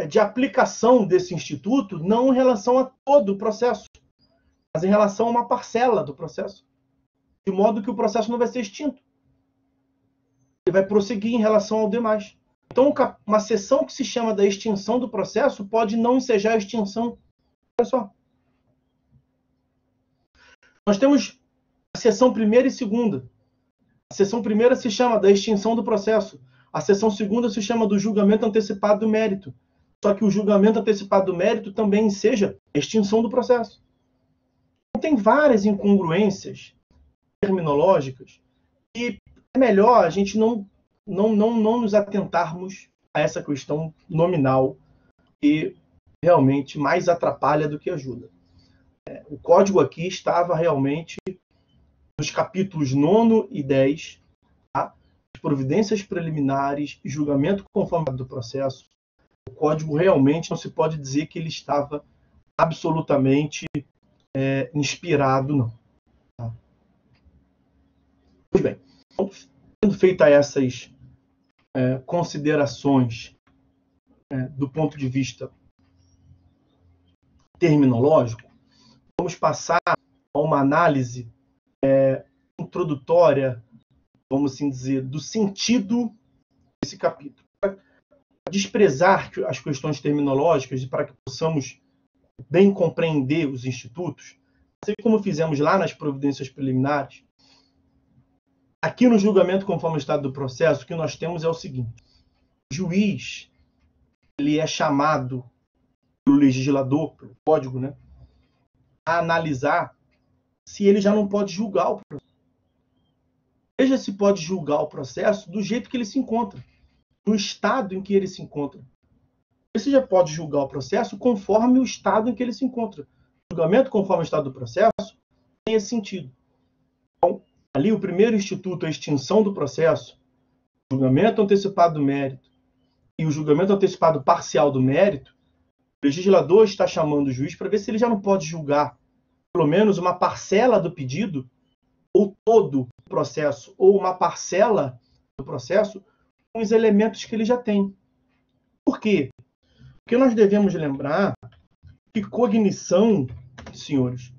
de aplicação desse instituto não em relação a todo o processo, mas em relação a uma parcela do processo, de modo que o processo não vai ser extinto. Ele vai prosseguir em relação ao demais. Então, uma seção que se chama da extinção do processo pode não ensejar a extinção. Olha só. Nós temos a seção primeira e segunda. A seção primeira se chama da extinção do processo. A seção segunda se chama do julgamento antecipado do mérito. Só que o julgamento antecipado do mérito também enseja a extinção do processo. Então, tem várias incongruências terminológicas e é melhor a gente não nos atentarmos a essa questão nominal que realmente mais atrapalha do que ajuda. O código aqui estava realmente nos capítulos 9 e 10, tá? Providências preliminares e julgamento conforme do processo. O código realmente não se pode dizer que ele estava absolutamente inspirado, não. Tá? Pois bem, então, tendo feito essas considerações do ponto de vista terminológico, vamos passar a uma análise introdutória, vamos assim dizer, do sentido desse capítulo. Para desprezar as questões terminológicas e para que possamos bem compreender os institutos, assim como fizemos lá nas providências preliminares, aqui no julgamento conforme o estado do processo, o que nós temos é o seguinte: o juiz ele é chamado pelo legislador, pelo código, né, a analisar se ele já não pode julgar o processo. Veja se pode julgar o processo do jeito que ele se encontra, no estado em que ele se encontra. Você já pode julgar o processo conforme o estado em que ele se encontra. O julgamento conforme o estado do processo tem esse sentido. Então, ali o primeiro instituto, a extinção do processo, o julgamento antecipado do mérito e o julgamento antecipado parcial do mérito, o legislador está chamando o juiz para ver se ele já não pode julgar pelo menos uma parcela do pedido, ou todo o processo, ou uma parcela do processo, com os elementos que ele já tem. Por quê? Porque nós devemos lembrar que cognição, senhores,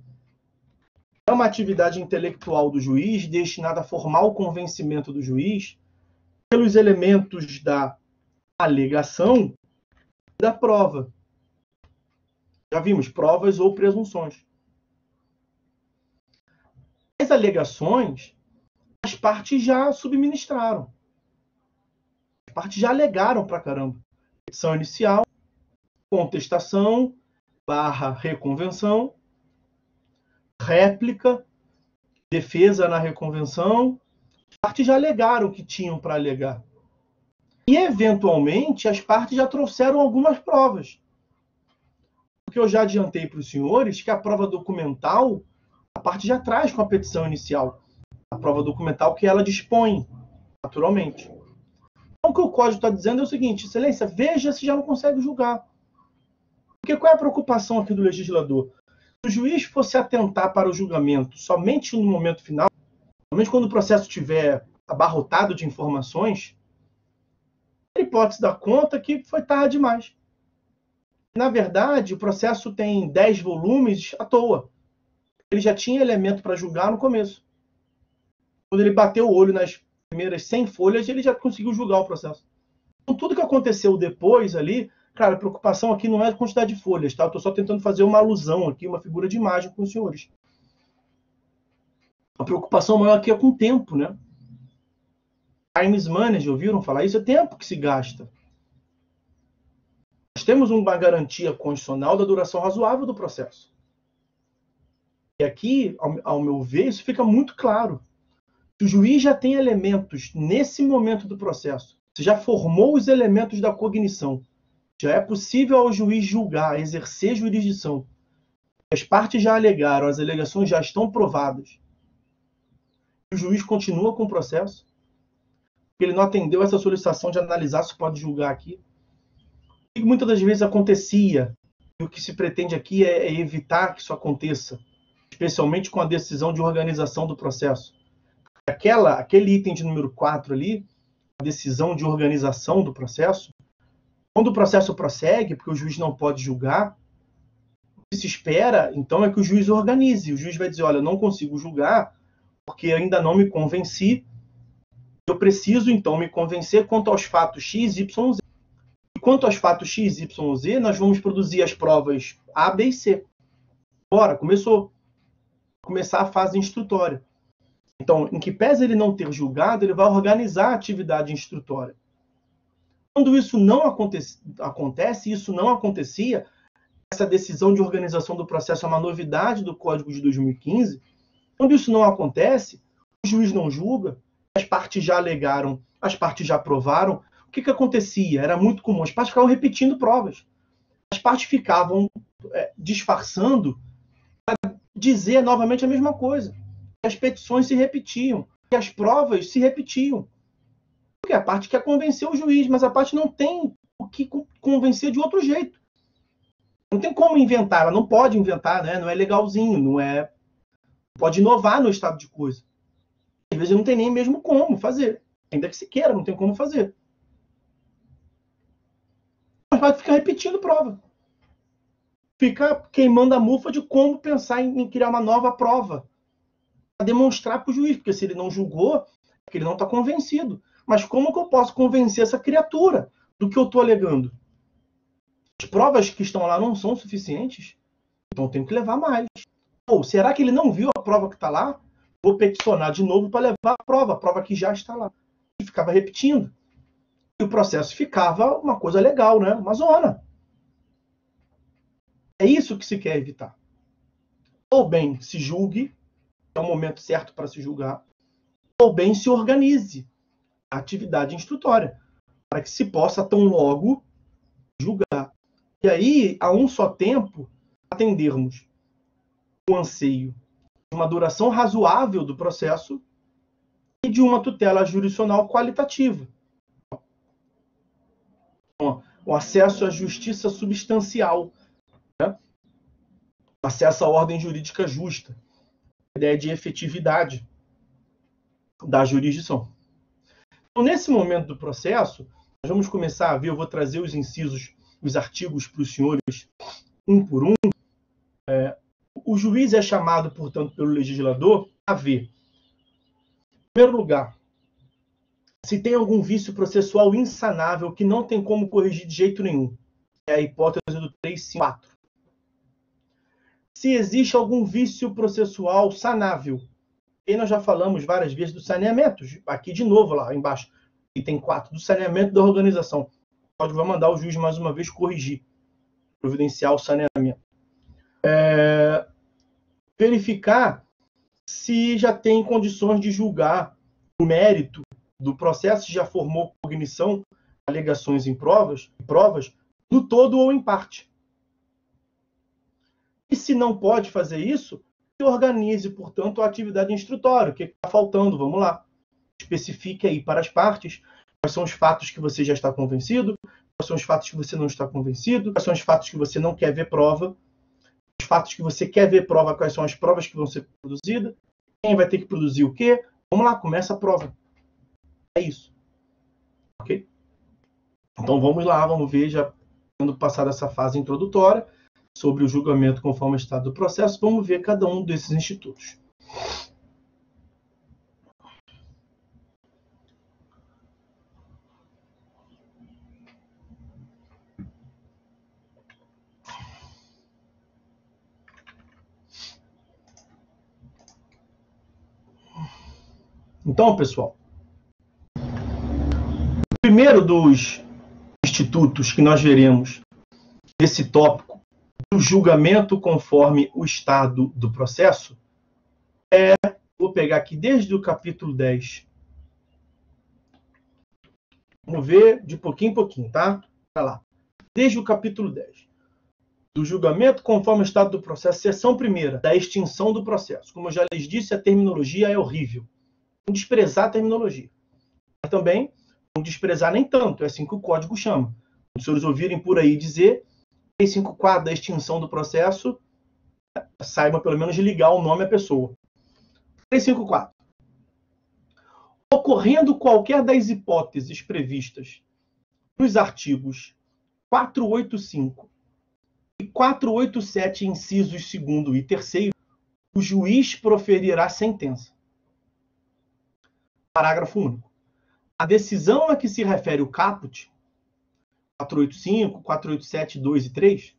é uma atividade intelectual do juiz destinada a formar o convencimento do juiz pelos elementos da alegação e da prova. Já vimos, provas ou presunções. As alegações, as partes já subministraram. As partes já alegaram pra caramba. Petição inicial, contestação, reconvenção, réplica, defesa na reconvenção. As partes já alegaram o que tinham para alegar. E, eventualmente, as partes já trouxeram algumas provas. Porque eu já adiantei para os senhores que a prova documental, a parte já traz com a petição inicial. A prova documental que ela dispõe, naturalmente. Então, o que o código está dizendo é o seguinte: excelência, veja se já não consegue julgar. Porque qual é a preocupação aqui do legislador? Se o juiz fosse atentar para o julgamento somente no momento final, somente quando o processo estiver abarrotado de informações, ele pode se dar conta que foi tarde demais. Na verdade, o processo tem 10 volumes à toa. Ele já tinha elemento para julgar no começo. Quando ele bateu o olho nas primeiras 100 folhas, ele já conseguiu julgar o processo. Então, tudo que aconteceu depois ali, cara, a preocupação aqui não é a quantidade de folhas, tá? Eu estou só tentando fazer uma alusão aqui, uma figura de imagem com os senhores. A preocupação maior aqui é com o tempo, né? Times Manager, ouviram falar isso? É tempo que se gasta. Nós temos uma garantia constitucional da duração razoável do processo. E aqui, ao meu ver, isso fica muito claro. Se o juiz já tem elementos nesse momento do processo, se já formou os elementos da cognição, já é possível ao juiz julgar, exercer jurisdição, as partes já alegaram, as alegações já estão provadas, o juiz continua com o processo, porque ele não atendeu essa solicitação de analisar se pode julgar aqui. E muitas das vezes acontecia, e o que se pretende aqui é evitar que isso aconteça. especialmente com a decisão de organização do processo. Aquele item de número 4 ali, a decisão de organização do processo, quando o processo prossegue, porque o juiz não pode julgar, o que se espera, então, é que o juiz organize. O juiz vai dizer, olha, eu não consigo julgar porque ainda não me convenci, eu preciso, então, me convencer quanto aos fatos X, Y, Z. E quanto aos fatos X, Y, Z, nós vamos produzir as provas A, B e C. Bora, começou. Começar a fase instrutória. Então, em que pese ele não ter julgado, ele vai organizar a atividade instrutória. Quando isso não acontece, isso não acontecia, essa decisão de organização do processo é uma novidade do Código de 2015. Quando isso não acontece, o juiz não julga, as partes já alegaram, as partes já provaram. O que acontecia? Era muito comum, as partes ficavam repetindo provas. As partes ficavam disfarçando para dizer novamente a mesma coisa. As petições se repetiam, e as provas se repetiam. Porque a parte quer convencer o juiz, mas a parte não tem o que convencer de outro jeito. Não tem como inventar, ela não pode inventar, né? Não é legalzinho, não pode inovar no estado de coisa. Às vezes não tem nem mesmo como fazer, ainda que se queira, não tem como fazer. Mas vai ficar repetindo prova. Fica queimando a mufa de como pensar em criar uma nova prova para demonstrar para o juiz, porque se ele não julgou, é que ele não está convencido. Mas como que eu posso convencer essa criatura do que eu estou alegando? As provas que estão lá não são suficientes, então eu tenho que levar mais. Ou será que ele não viu a prova que está lá? Vou peticionar de novo para levar a prova que já está lá. E ficava repetindo. E o processo ficava uma coisa legal, né? Uma zona. É isso que se quer evitar. Ou bem se julgue, é o momento certo para se julgar, ou bem se organize a atividade instrutória, para que se possa tão logo julgar. E aí, a um só tempo, atendermos o anseio de uma duração razoável do processo e de uma tutela jurisdicional qualitativa. O acesso à justiça substancial, né? O acesso à ordem jurídica justa, a ideia de efetividade da jurisdição. Então, nesse momento do processo, nós vamos começar a ver, eu vou trazer os incisos, os artigos para os senhores, um por um. O juiz é chamado, portanto, pelo legislador a ver, em primeiro lugar, se tem algum vício processual insanável que não tem como corrigir de jeito nenhum. É a hipótese do 354. Se existe algum vício processual sanável. E nós já falamos várias vezes do saneamento. Aqui de novo, lá embaixo, item 4, do saneamento da organização. O código vai mandar o juiz mais uma vez corrigir, providenciar o saneamento. Verificar se já tem condições de julgar o mérito do processo, se já formou cognição, alegações em provas, no todo ou em parte. E se não pode fazer isso, que organize, portanto, a atividade instrutória. O que está faltando? Vamos lá. Especifique aí para as partes quais são os fatos que você já está convencido, quais são os fatos que você não está convencido, quais são os fatos que você não quer ver prova, os fatos que você quer ver prova, quais são as provas que vão ser produzidas, quem vai ter que produzir o quê. Vamos lá, começa a prova. É isso. Ok? Então vamos lá, vamos ver, já tendo passado essa fase introdutória, sobre o julgamento conforme o estado do processo, vamos ver cada um desses institutos. Então, pessoal, o primeiro dos institutos que nós veremos nesse tópico do julgamento conforme o estado do processo vou pegar aqui desde o capítulo 10. Vamos ver de pouquinho em pouquinho, tá? Vai lá. Desde o capítulo 10. Do julgamento conforme o estado do processo, seção primeira, da extinção do processo. Como eu já lhes disse, a terminologia é horrível. Não desprezar a terminologia. Mas também não desprezar nem tanto, é assim que o código chama. Os senhores ouvirem por aí dizer 354 da extinção do processo, saiba pelo menos ligar o nome à pessoa. 354. Ocorrendo qualquer das hipóteses previstas nos artigos 485 e 487, incisos 2º e 3º, o juiz proferirá sentença. Parágrafo único. A decisão a que se refere o caput, 485, 487, 2 e 3,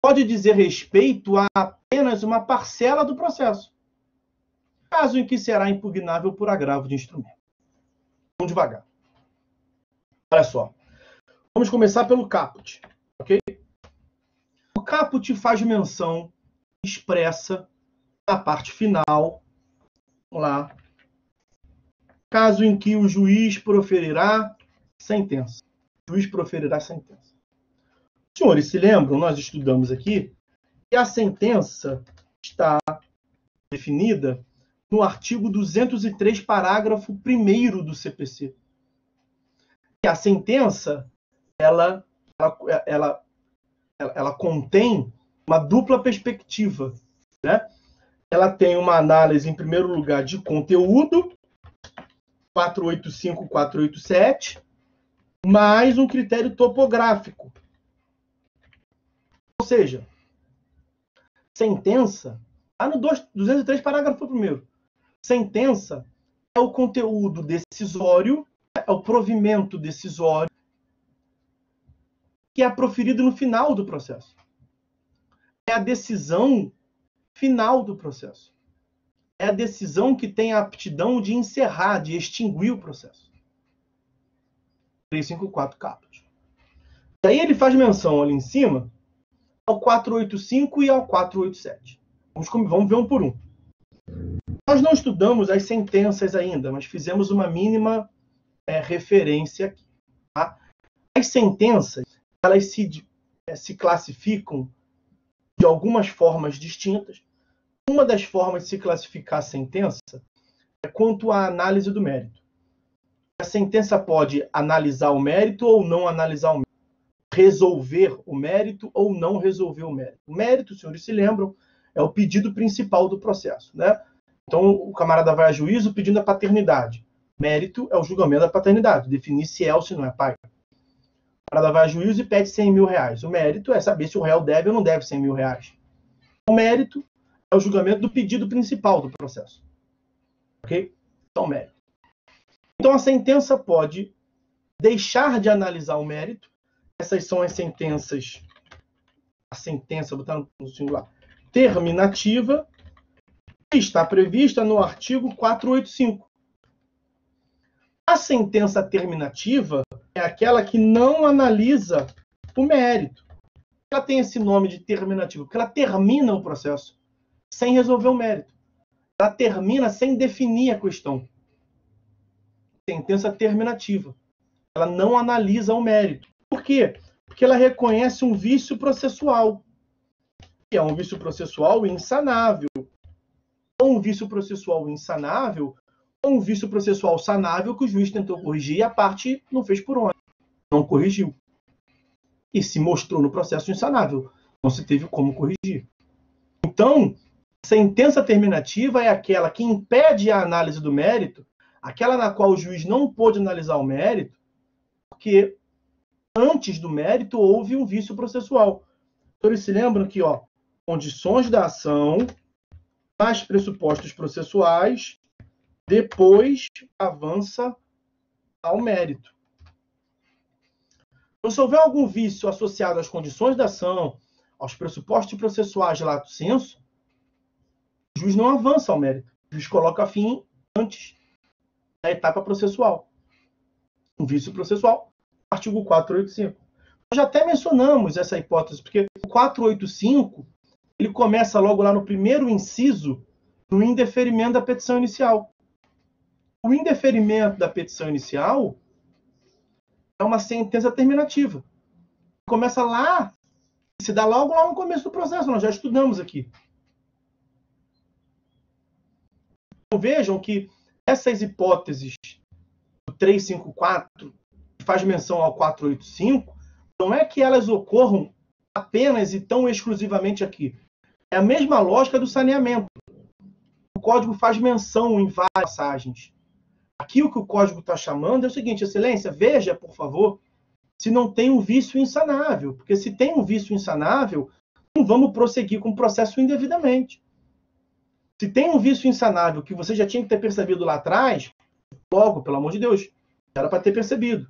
pode dizer respeito a apenas uma parcela do processo, caso em que será impugnável por agravo de instrumento. Vamos devagar. Olha só. Vamos começar pelo caput, ok? O caput faz menção expressa na parte final, lá, caso em que o juiz proferirá sentença. O juiz proferirá sentença. Os senhores se lembram, nós estudamos aqui, que a sentença está definida no artigo 203, parágrafo 1º do CPC. E a sentença, ela contém uma dupla perspectiva, né? Ela tem uma análise, em primeiro lugar, de conteúdo, 485, 487, mais um critério topográfico. Ou seja, sentença, lá no 203, parágrafo 1º, sentença é o conteúdo decisório, é o provimento decisório que é proferido no final do processo. É a decisão final do processo. É a decisão que tem a aptidão de encerrar, de extinguir o processo. 354 caput. E aí ele faz menção ali em cima ao 485 e ao 487. Vamos ver um por um. Nós não estudamos as sentenças ainda, mas fizemos uma mínima referência aqui. Tá? As sentenças, elas se classificam de algumas formas distintas. Uma das formas de se classificar a sentença é quanto à análise do mérito. A sentença pode analisar o mérito ou não analisar o mérito. Resolver o mérito ou não resolver o mérito. O mérito, os senhores se lembram, é o pedido principal do processo, né? Então, o camarada vai a juízo pedindo a paternidade. Mérito é o julgamento da paternidade, definir se é ou se não é pai. O camarada vai a juízo e pede 100 mil reais. O mérito é saber se o réu deve ou não deve 100 mil reais. O mérito é o julgamento do pedido principal do processo. Ok? Então, mérito. Então, a sentença pode deixar de analisar o mérito. Essas são as sentenças. A sentença, vou botar no singular, terminativa, que está prevista no artigo 485. A sentença terminativa é aquela que não analisa o mérito. Ela tem esse nome de terminativa, porque ela termina o processo sem resolver o mérito. Ela termina sem definir a questão. Sentença terminativa. Ela não analisa o mérito. Por quê? Porque ela reconhece um vício processual. Que é um vício processual insanável. Ou um vício processual insanável, ou um vício processual sanável que o juiz tentou corrigir e a parte não fez por onde. Não corrigiu. E se mostrou no processo insanável. Não se teve como corrigir. Então, sentença terminativa é aquela que impede a análise do mérito, aquela na qual o juiz não pôde analisar o mérito, porque antes do mérito houve um vício processual. Então, eles se lembram que, condições da ação, mais pressupostos processuais, depois avança ao mérito. Então, se houver algum vício associado às condições da ação, aos pressupostos processuais de lato sensu, o juiz não avança ao mérito. O juiz coloca fim antes da etapa processual. Um vício processual, artigo 485. Nós já até mencionamos essa hipótese, porque o 485 ele começa logo lá no primeiro inciso, no indeferimento da petição inicial. O indeferimento da petição inicial é uma sentença terminativa. Começa lá, se dá logo lá no começo do processo, nós já estudamos aqui. Então, vejam que essas hipóteses do 354, que faz menção ao 485, não é que elas ocorram apenas e tão exclusivamente aqui. É a mesma lógica do saneamento. O código faz menção em várias passagens. Aqui o que o código está chamando é o seguinte: excelência, veja, por favor, se não tem um vício insanável. Porque se tem um vício insanável, não vamos prosseguir com o processo indevidamente. Se tem um vício insanável que você já tinha que ter percebido lá atrás, logo, pelo amor de Deus, era para ter percebido.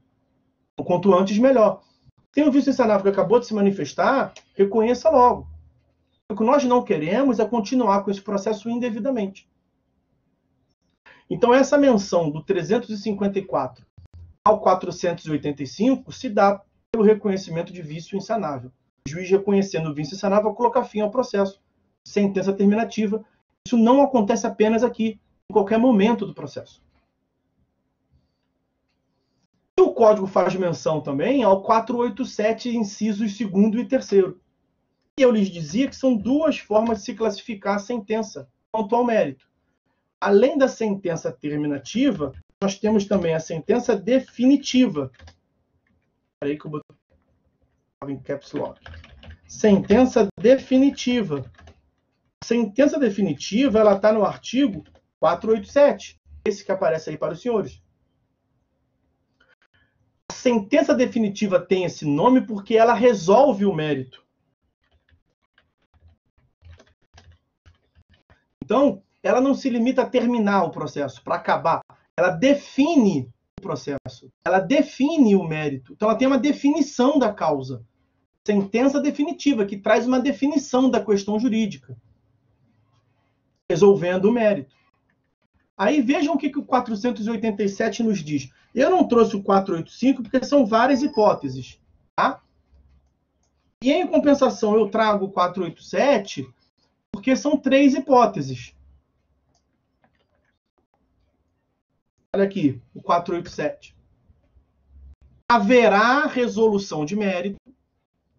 O quanto antes, melhor. Tem um vício insanável que acabou de se manifestar, reconheça logo. O que nós não queremos é continuar com esse processo indevidamente. Então, essa menção do 354 ao 485 se dá pelo reconhecimento de vício insanável. O juiz reconhecendo o vício insanável vai colocar fim ao processo. Sentença terminativa. Isso não acontece apenas aqui, em qualquer momento do processo. E o código faz menção também ao 487, incisos 2º e 3º. E eu lhes dizia que são duas formas de se classificar a sentença quanto ao mérito. Além da sentença terminativa, nós temos também a sentença definitiva. Espera aí que eu botei em caps lock. Sentença definitiva. A sentença definitiva, ela está no artigo 487, esse que aparece aí para os senhores. A sentença definitiva tem esse nome porque ela resolve o mérito. Então, ela não se limita a terminar o processo, para acabar. Ela define o processo. Ela define o mérito. Então, ela tem uma definição da causa. Sentença definitiva, que traz uma definição da questão jurídica, resolvendo o mérito. Aí vejam o que o 487 nos diz. Eu não trouxe o 485 porque são várias hipóteses. Tá? E em compensação, eu trago o 487 porque são 3 hipóteses. Olha aqui, o 487. Haverá resolução de mérito,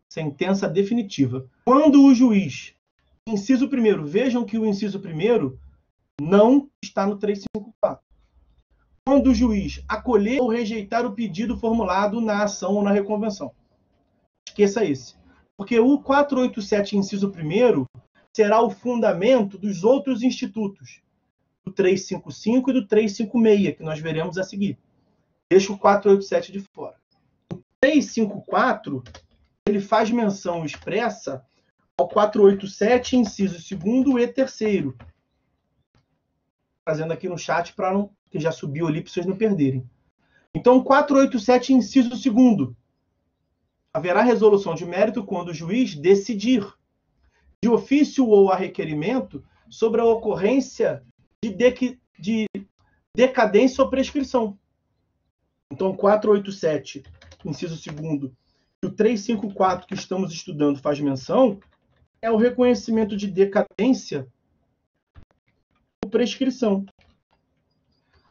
sentença definitiva, quando o juiz, inciso 1º, vejam que o inciso 1º não está no 354. Quando o juiz acolher ou rejeitar o pedido formulado na ação ou na reconvenção. Esqueça esse. Porque o 487, inciso 1º, será o fundamento dos outros institutos, do 355 e do 356, que nós veremos a seguir. Deixa o 487 de fora. O 354, ele faz menção expressa ao 487, inciso 2º e 3º. Fazendo aqui no chat para não, que já subiu ali para vocês não perderem. Então, 487, inciso 2º. Haverá resolução de mérito quando o juiz decidir, de ofício ou a requerimento, sobre a ocorrência de decadência ou prescrição. Então, 487, inciso 2º, e o 354 que estamos estudando faz menção, é o reconhecimento de decadência ou prescrição.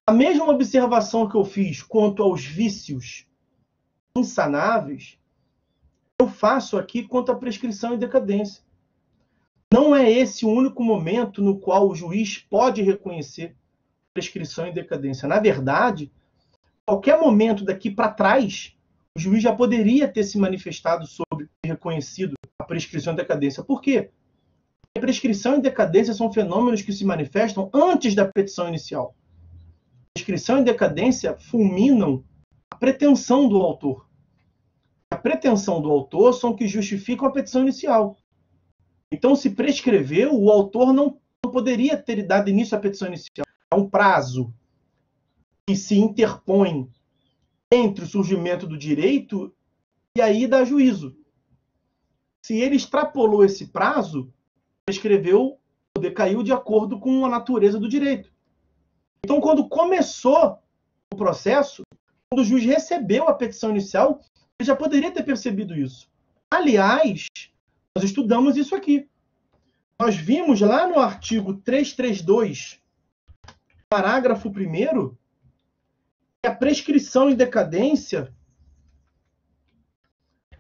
A mesma observação que eu fiz quanto aos vícios insanáveis, eu faço aqui quanto à prescrição e decadência. Não é esse o único momento no qual o juiz pode reconhecer prescrição e decadência. Na verdade, qualquer momento daqui para trás, o juiz já poderia ter se manifestado sobre e reconhecido a prescrição e decadência. Por quê? Porque prescrição e decadência são fenômenos que se manifestam antes da petição inicial. Prescrição e decadência fulminam a pretensão do autor. A pretensão do autor são que justificam a petição inicial. Então, se prescreveu, o autor não poderia ter dado início à petição inicial. É um prazo que se interpõe entre o surgimento do direito e a ida a juízo. Se ele extrapolou esse prazo, prescreveu ou decaiu de acordo com a natureza do direito. Então, quando começou o processo, quando o juiz recebeu a petição inicial, ele já poderia ter percebido isso. Aliás, nós estudamos isso aqui. Nós vimos lá no artigo 332, parágrafo 1º, que a prescrição e decadência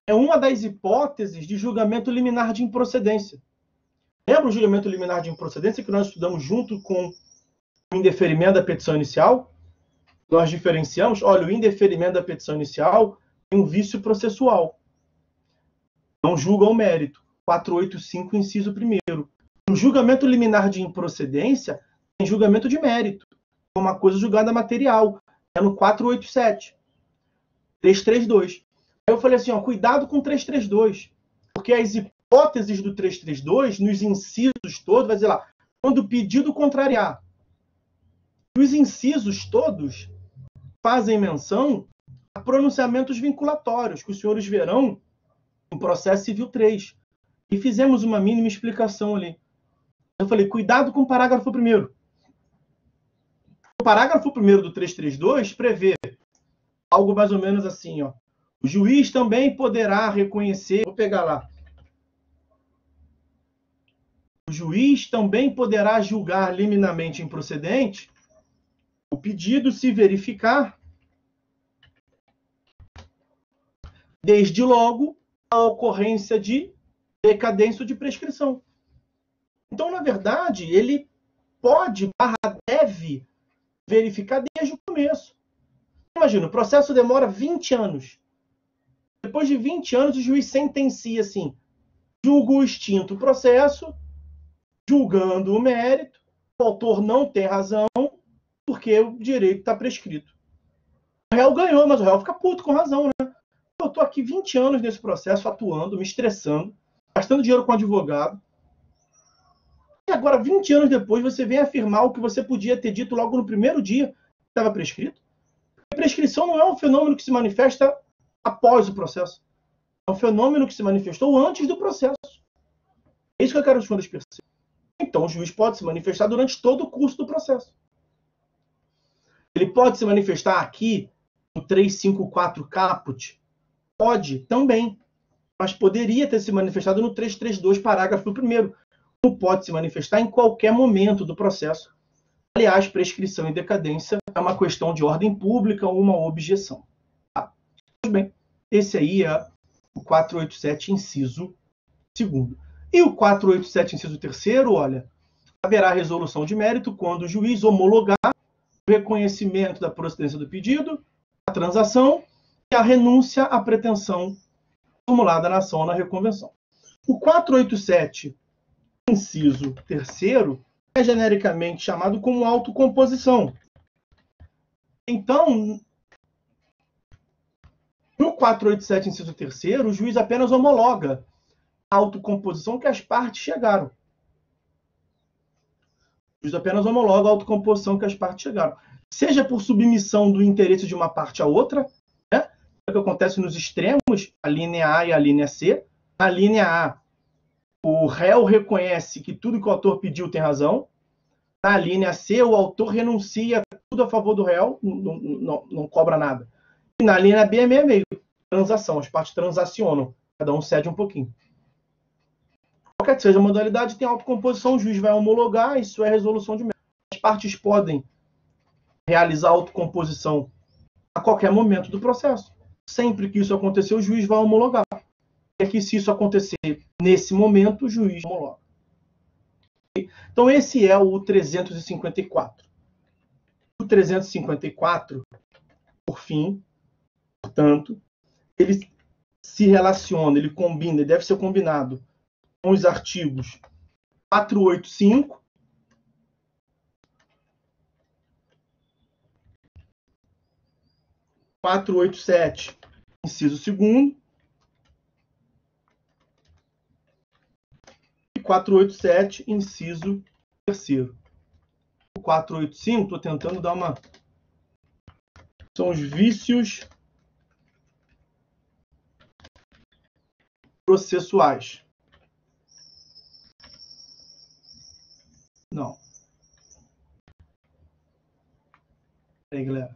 é uma das hipóteses de julgamento liminar de improcedência. Lembra o julgamento liminar de improcedência que nós estudamos junto com o indeferimento da petição inicial? Nós diferenciamos, olha, o indeferimento da petição inicial tem um vício processual. Não julga o mérito. 485, inciso 1º. No julgamento liminar de improcedência, tem julgamento de mérito. É uma coisa julgada material. É no 487. 332. Aí eu falei assim, ó, cuidado com 332. Porque as hipóteses do 332, nos incisos todos, vai dizer lá, quando o pedido contrariar. Os incisos todos fazem menção a pronunciamentos vinculatórios, que os senhores verão em processo civil 3. E fizemos uma mínima explicação ali. Eu falei, cuidado com o parágrafo 1º. O parágrafo 1º do 332 prevê algo mais ou menos assim, ó. O juiz também poderá reconhecer, vou pegar lá. O juiz também poderá julgar liminarmente improcedente o pedido se verificar, desde logo, a ocorrência de decadência ou de prescrição. Então, na verdade, ele pode, deve verificar desde o começo. Imagina, o processo demora 20 anos. Depois de 20 anos, o juiz sentencia assim, julga o extinto processo, julgando o mérito, o autor não tem razão, porque o direito está prescrito. O réu ganhou, mas o réu fica puto com razão, né? Eu estou aqui 20 anos nesse processo, atuando, me estressando, gastando dinheiro com advogado. E agora, 20 anos depois, você vem afirmar o que você podia ter dito logo no primeiro dia que estava prescrito. A prescrição não é um fenômeno que se manifesta após o processo. É um fenômeno que se manifestou antes do processo. É isso que eu quero que os senhores percebam. Então, o juiz pode se manifestar durante todo o curso do processo. Ele pode se manifestar aqui no 354 caput? Pode também, mas poderia ter se manifestado no 332, parágrafo 1º. Não pode se manifestar em qualquer momento do processo. Aliás, prescrição e decadência é uma questão de ordem pública ou uma objeção. Tá? Pois bem, esse aí é o 487, inciso 2º. E o 487, inciso 3º, olha, haverá resolução de mérito quando o juiz homologar o reconhecimento da procedência do pedido, a transação e a renúncia à pretensão formulada na ação ou na reconvenção. O 487, inciso 3º, é genericamente chamado como autocomposição. Então, no 487, inciso 3º, o juiz apenas homologa a autocomposição que as partes chegaram. O juiz apenas homologa a autocomposição que as partes chegaram. Seja por submissão do interesse de uma parte à outra, né? É o que acontece nos extremos, a linha A e a linha C. Na linha A, o réu reconhece que tudo que o autor pediu tem razão. Na linha C, o autor renuncia tudo a favor do réu, não cobra nada. E na linha B é meio a meio. Transação, as partes transacionam. Cada um cede um pouquinho. Qualquer que seja a modalidade, tem autocomposição, o juiz vai homologar, isso é resolução de mérito. As partes podem realizar autocomposição a qualquer momento do processo. Sempre que isso acontecer, o juiz vai homologar. E aqui, se isso acontecer nesse momento, o juiz homologa. Então, esse é o 354. O 354, por fim, portanto, ele se relaciona, ele combina, ele deve ser combinado com os artigos 485, 487, inciso 2º, e 487, inciso 3º. O 485, estou tentando dar uma... São os vícios processuais. Não. Aí, galera.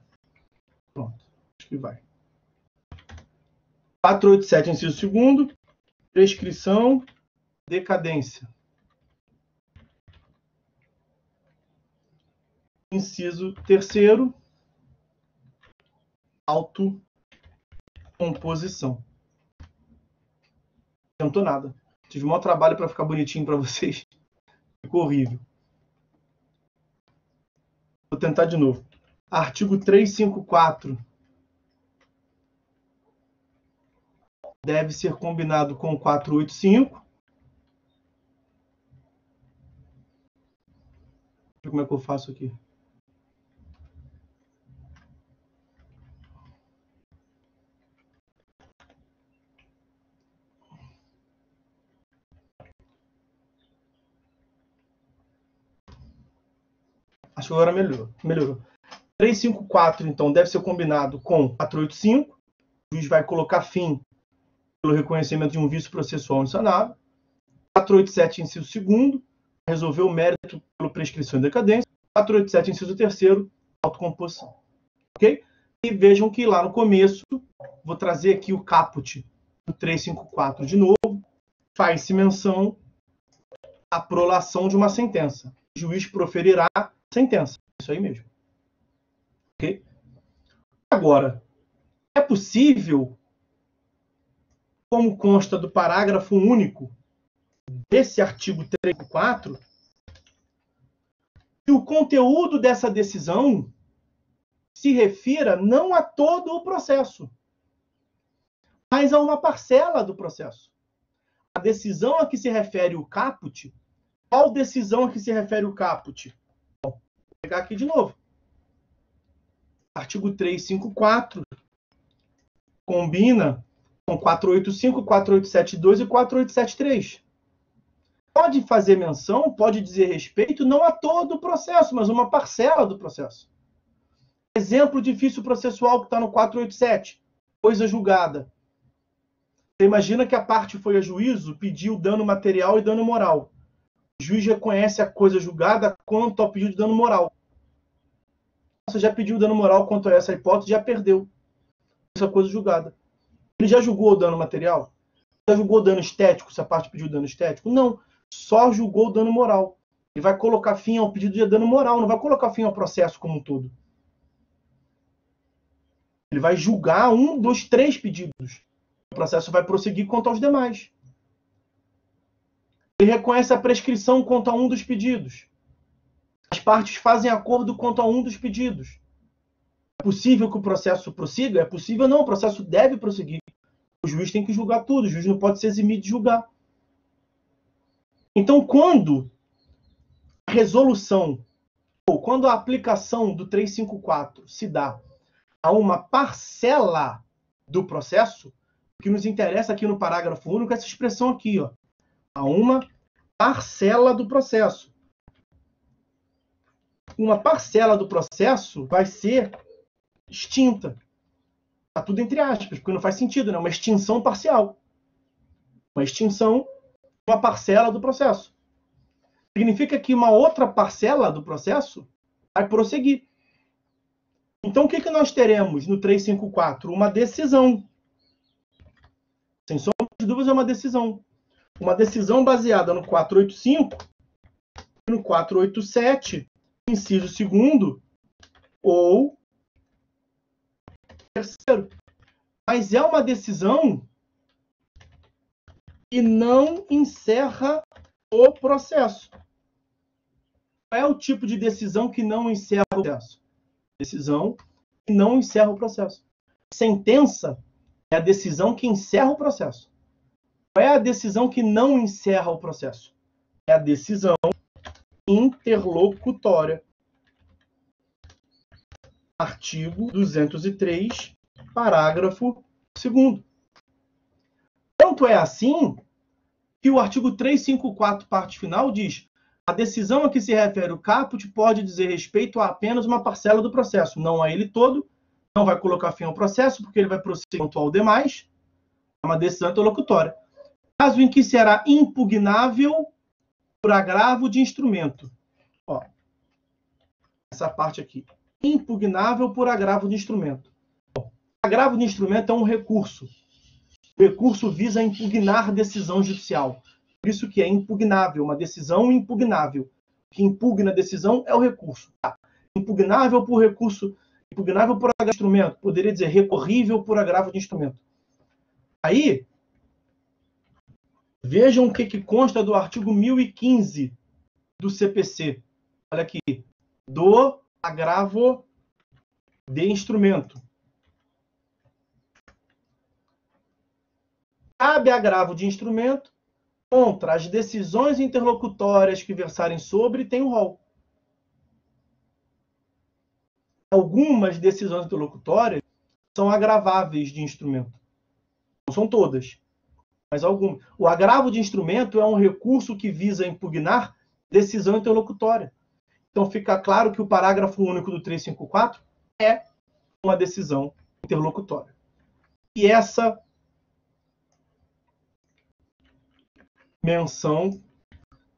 Pronto. Acho que vai. 487, inciso 2º. Prescrição, decadência. Inciso 3º. Autocomposição. Não tentou nada. Tive o maior trabalho para ficar bonitinho para vocês. Ficou horrível. Vou tentar de novo. Artigo 354 deve ser combinado com 485. como é que eu faço aqui. Acho que agora melhorou. 354, então, deve ser combinado com 485. O juiz vai colocar fim pelo reconhecimento de um vício processual insanável. 487, inciso 2º, resolver o mérito pela prescrição e decadência. 487, inciso 3º, autocomposição. Ok? E vejam que lá no começo, vou trazer aqui o caput do 354 de novo, faz-se menção à prolação de uma sentença. O juiz proferirá sentença. Isso aí mesmo. Ok? Agora, é possível, como consta do parágrafo único desse artigo 354, que o conteúdo dessa decisão se refira não a todo o processo, mas a uma parcela do processo. A decisão a que se refere o caput, qual decisão a que se refere o caput? Bom, vou pegar aqui de novo. Artigo 354 combina com 485, 4872 e 4873. Pode fazer menção, pode dizer respeito não a todo o processo, mas uma parcela do processo. Exemplo de vício processual que está no 487, coisa julgada. Você imagina que a parte foi a juízo, pediu dano material e dano moral. O juiz reconhece a coisa julgada quanto ao pedido de dano moral. Você já pediu dano moral quanto a essa hipótese, já perdeu essa coisa julgada. Ele já julgou o dano material? Já julgou o dano estético, se a parte pediu dano estético? Não. Só julgou o dano moral. Ele vai colocar fim ao pedido de dano moral, não vai colocar fim ao processo como um todo. Ele vai julgar um dos 3 pedidos. O processo vai prosseguir quanto aos demais. Ele reconhece a prescrição quanto a um dos pedidos. As partes fazem acordo quanto a um dos pedidos. É possível que o processo prossiga? É possível não, o processo deve prosseguir. O juiz tem que julgar tudo, o juiz não pode se eximir de julgar. Então, quando a resolução, ou quando a aplicação do 354 se dá a uma parcela do processo, o que nos interessa aqui no parágrafo único é essa expressão aqui, ó, a uma parcela do processo. Uma parcela do processo vai ser extinta. Está tudo entre aspas, porque não faz sentido, né? Uma extinção parcial. Uma extinção, uma parcela do processo. Significa que uma outra parcela do processo vai prosseguir. Então, o que nós teremos no 354? Uma decisão. Sem sombra de dúvidas, é uma decisão. Uma decisão baseada no 485 e no 487, inciso 2º, ou 3º. Mas é uma decisão que não encerra o processo. Qual é o tipo de decisão que não encerra o processo? Decisão que não encerra o processo. Sentença é a decisão que encerra o processo. Qual é a decisão que não encerra o processo? É a decisão interlocutória. Artigo 203, parágrafo 2º. Tanto é assim que o artigo 354, parte final, diz: a decisão a que se refere o caput pode dizer respeito a apenas uma parcela do processo, não a ele todo, não vai colocar fim ao processo, porque ele vai prosseguir quanto ao demais, é uma decisão interlocutória. Caso em que será impugnável por agravo de instrumento. Ó, essa parte aqui. Impugnável por agravo de instrumento. Bom, agravo de instrumento é um recurso. O recurso visa impugnar decisão judicial. Por isso que é impugnável, uma decisão impugnável. O que impugna a decisão é o recurso. Tá? Impugnável por recurso, impugnável por agravo de instrumento. Poderia dizer recorrível por agravo de instrumento. Aí, vejam o que consta do artigo 1015 do CPC. Olha aqui. Do agravo de instrumento. Cabe agravo de instrumento contra as decisões interlocutórias que versarem sobre, tem um rol. algumas decisões interlocutórias são agraváveis de instrumento. Não são todas, mas algumas. O agravo de instrumento é um recurso que visa impugnar decisão interlocutória. Então, fica claro que o parágrafo único do 354 é uma decisão interlocutória. E essa menção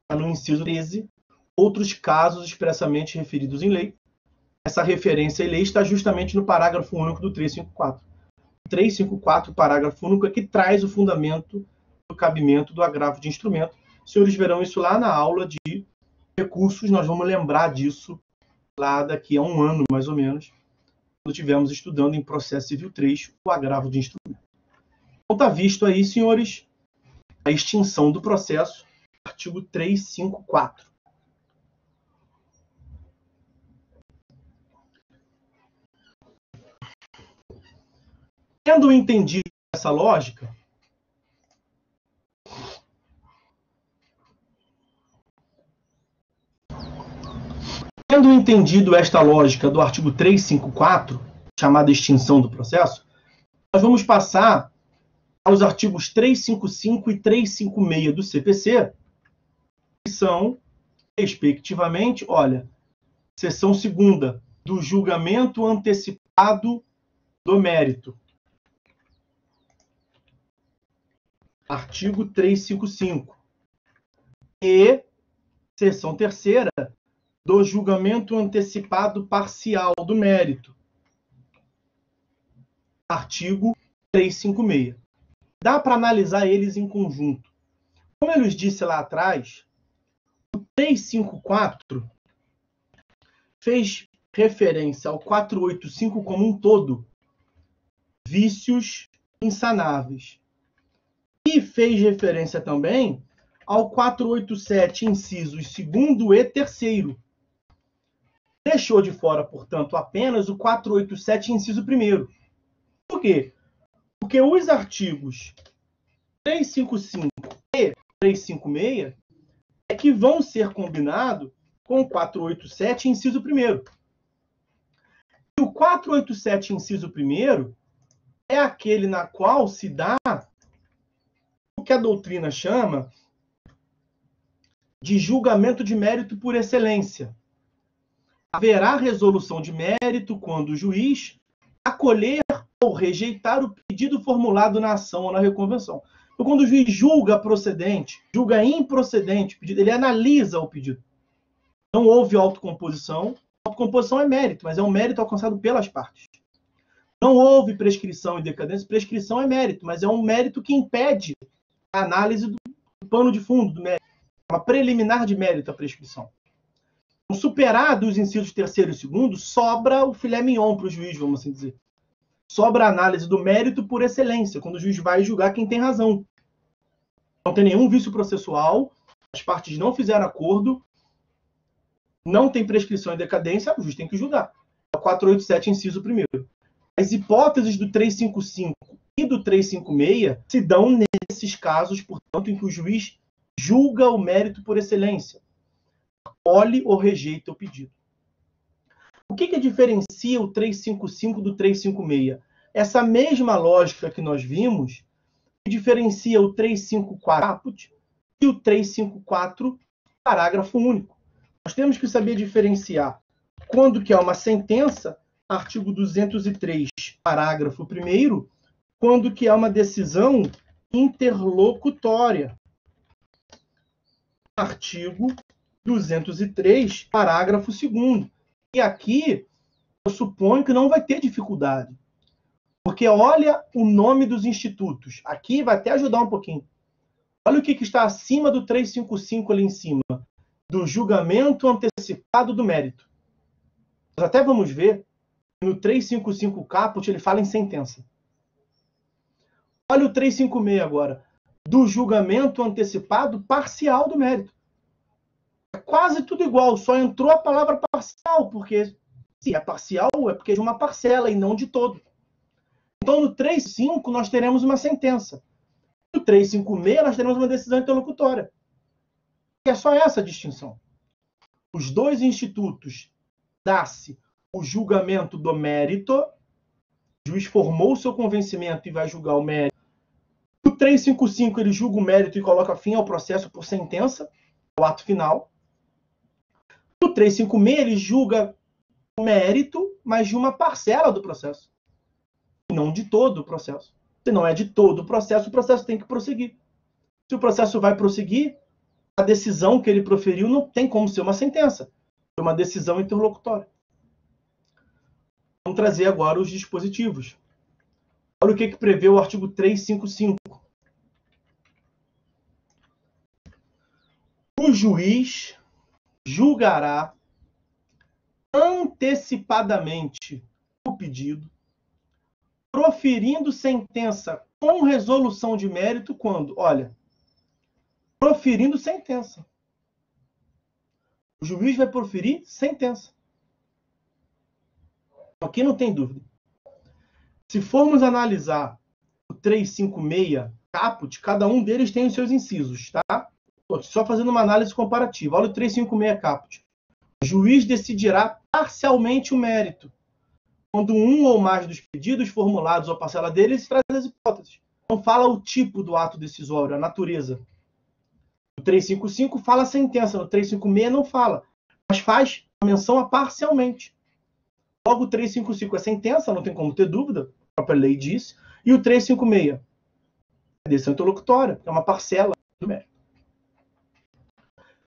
está no inciso 13, outros casos expressamente referidos em lei. Essa referência em lei está justamente no parágrafo único do 354. O 354, o parágrafo único, é que traz o fundamento do cabimento do agravo de instrumento. Os senhores verão isso lá na aula de recursos, nós vamos lembrar disso lá daqui a um ano, mais ou menos, quando estivermos estudando em Processo Civil 3, o agravo de instrumento. Então está visto aí, senhores, a extinção do processo, artigo 354. Tendo entendido essa lógica, tendo entendido esta lógica do artigo 354, chamada extinção do processo, nós vamos passar aos artigos 355 e 356 do CPC, que são, respectivamente, olha, seção 2ª, do julgamento antecipado do mérito. Artigo 355. E seção 3ª, do julgamento antecipado parcial do mérito. Artigo 356. Dá para analisar eles em conjunto. Como eu lhes disse lá atrás, o 354 fez referência ao 485 como um todo, vícios insanáveis. E fez referência também ao 487, incisos 2º e 3º. Deixou de fora, portanto, apenas o 487, inciso 1º. Por quê? Porque os artigos 355 e 356 é que vão ser combinados com o 487, inciso 1º. E o 487, inciso 1º, é aquele na qual se dá o que a doutrina chama de julgamento de mérito por excelência. Haverá resolução de mérito quando o juiz acolher ou rejeitar o pedido formulado na ação ou na reconvenção. Então, quando o juiz julga procedente, julga improcedente o pedido, ele analisa o pedido. Não houve autocomposição. Autocomposição é mérito, mas é um mérito alcançado pelas partes. Não houve prescrição e decadência. Prescrição é mérito, mas é um mérito que impede a análise do pano de fundo do mérito. É uma preliminar de mérito a prescrição. Então, superado os incisos 3º e 2º, sobra o filé mignon para o juiz, vamos assim dizer. Sobra a análise do mérito por excelência, quando o juiz vai julgar quem tem razão. Não tem nenhum vício processual, as partes não fizeram acordo, não tem prescrição e decadência, o juiz tem que julgar. É o 487, inciso 1º. As hipóteses do 355 e do 356 se dão nesses casos, portanto, em que o juiz julga o mérito por excelência, acolhe ou rejeita o pedido. O que diferencia o 355 do 356? Essa mesma lógica que nós vimos, que diferencia o 354 e o 354, parágrafo único. Nós temos que saber diferenciar quando que é uma sentença, artigo 203, parágrafo 1º, quando que é uma decisão interlocutória. Artigo 203, parágrafo 2º. E aqui, eu suponho que não vai ter dificuldade. Porque olha o nome dos institutos. Aqui vai até ajudar um pouquinho. Olha o que está acima do 355 ali em cima. Do julgamento antecipado do mérito. Nós até vamos ver que no 355 caput ele fala em sentença. Olha o 356 agora. Do julgamento antecipado parcial do mérito. É quase tudo igual, só entrou a palavra parcial, porque se é parcial é porque é de uma parcela e não de todo. Então, no 3.5 nós teremos uma sentença. No 356 nós teremos uma decisão interlocutória. E é só essa a distinção. Os dois institutos dá-se o julgamento do mérito. O juiz formou o seu convencimento e vai julgar o mérito. O 355 ele julga o mérito e coloca fim ao processo por sentença, o ato final. O 356 ele julga o mérito, mas de uma parcela do processo, não de todo o processo. Se não é de todo o processo tem que prosseguir. Se o processo vai prosseguir, a decisão que ele proferiu não tem como ser uma sentença, é uma decisão interlocutória. Vamos trazer agora os dispositivos. Olha o que prevê o artigo 355. O juiz julgará antecipadamente o pedido, proferindo sentença com resolução de mérito quando? Olha, proferindo sentença. O juiz vai proferir sentença. Aqui não tem dúvida. Se formos analisar o 356 caput, cada um deles tem os seus incisos, tá? Estou só fazendo uma análise comparativa. Olha o 356 caput. O juiz decidirá parcialmente o mérito, quando um ou mais dos pedidos formulados ou parcela deles traz as hipóteses. Não fala o tipo do ato decisório, a natureza. No 355 fala a sentença, no 356 não fala, mas faz a menção a parcialmente. Logo, o 355 é sentença, não tem como ter dúvida, a própria lei diz, e o 356 é decisão interlocutória, é uma parcela do mérito.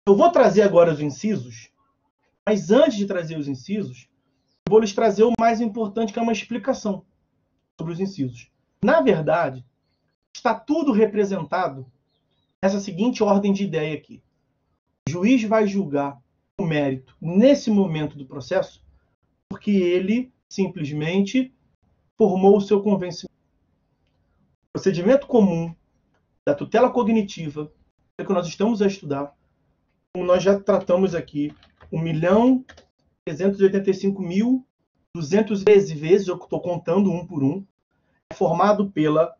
Eu vou trazer agora os incisos, mas antes de trazer os incisos, eu vou lhes trazer o mais importante, que é uma explicação sobre os incisos. Na verdade, está tudo representado nessa seguinte ordem de ideia aqui. O juiz vai julgar o mérito nesse momento do processo porque ele simplesmente formou o seu convencimento. O procedimento comum da tutela cognitiva, que nós estamos a estudar, como nós já tratamos aqui, 1.385.213 vezes, eu estou contando um por um, é formado pela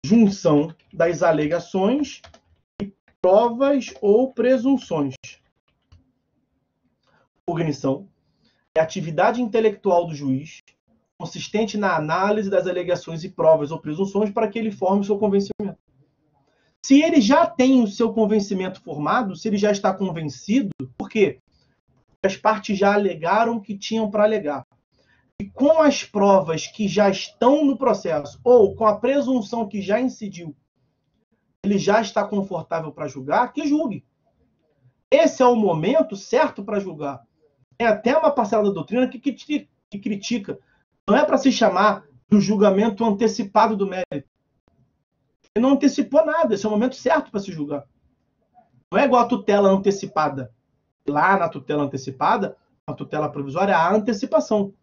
junção das alegações e provas ou presunções. Cognição é a atividade intelectual do juiz, consistente na análise das alegações e provas ou presunções para que ele forme o seu convencimento. Se ele já tem o seu convencimento formado, se ele já está convencido, por quê? Porque as partes já alegaram o que tinham para alegar. E com as provas que já estão no processo, ou com a presunção que já incidiu, ele já está confortável para julgar, que julgue. Esse é o momento certo para julgar. É até uma parcela da doutrina que critica. Não é para se chamar do julgamento antecipado do mérito. Ele não antecipou nada, esse é o momento certo para se julgar. Não é igual a tutela antecipada. Lá na tutela antecipada, a tutela provisória, há antecipação.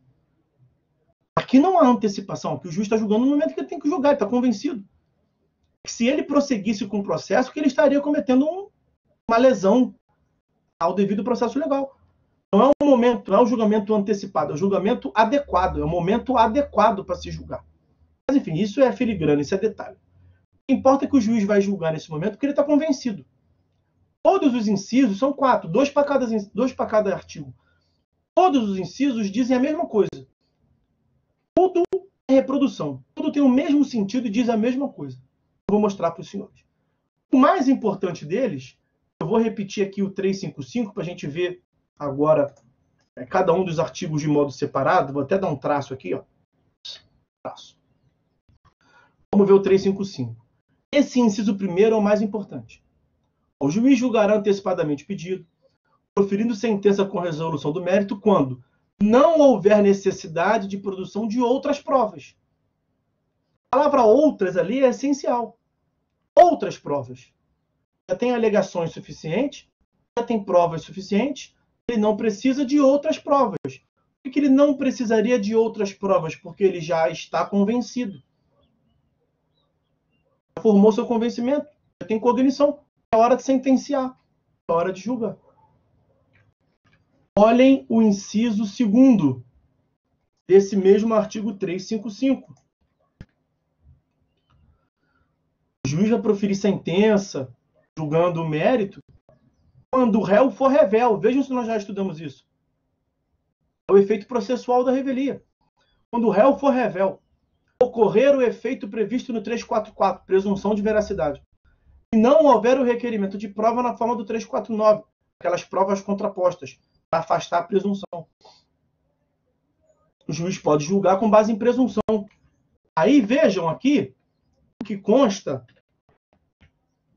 Aqui não há antecipação, que o juiz está julgando no momento que ele tem que julgar, ele está convencido. Se ele prosseguisse com o processo, que ele estaria cometendo uma lesão ao devido processo legal. Não é um momento, não é um julgamento antecipado, é um julgamento adequado, é um momento adequado para se julgar. Mas, enfim, isso é filigrana, isso é detalhe. O que importa é que o juiz vai julgar nesse momento porque ele está convencido. Todos os incisos, são 4, 2 para cada artigo. Todos os incisos dizem a mesma coisa. Tudo é reprodução. Tudo tem o mesmo sentido e diz a mesma coisa. Eu vou mostrar para os senhores. O mais importante deles, eu vou repetir aqui o 355 para a gente ver agora cada um dos artigos de modo separado. Vou até dar um traço aqui, ó. Traço. Vamos ver o 355. Esse inciso primeiro é o mais importante. O juiz julgará antecipadamente o pedido, proferindo sentença com resolução do mérito quando não houver necessidade de produção de outras provas. A palavra outras ali é essencial. Outras provas. Já tem alegações suficientes, já tem provas suficientes, ele não precisa de outras provas. Por que ele não precisaria de outras provas? Porque ele já está convencido. Já formou seu convencimento, já tem cognição. É hora de sentenciar, é hora de julgar. Olhem o inciso 2º desse mesmo artigo 355. O juiz vai proferir sentença, julgando o mérito, quando o réu for revel. Vejam se nós já estudamos isso. É o efeito processual da revelia. Quando o réu for revel, ocorrer o efeito previsto no 344, presunção de veracidade, e não houver o requerimento de prova na forma do 349, aquelas provas contrapostas, para afastar a presunção. O juiz pode julgar com base em presunção. Aí vejam aqui o que consta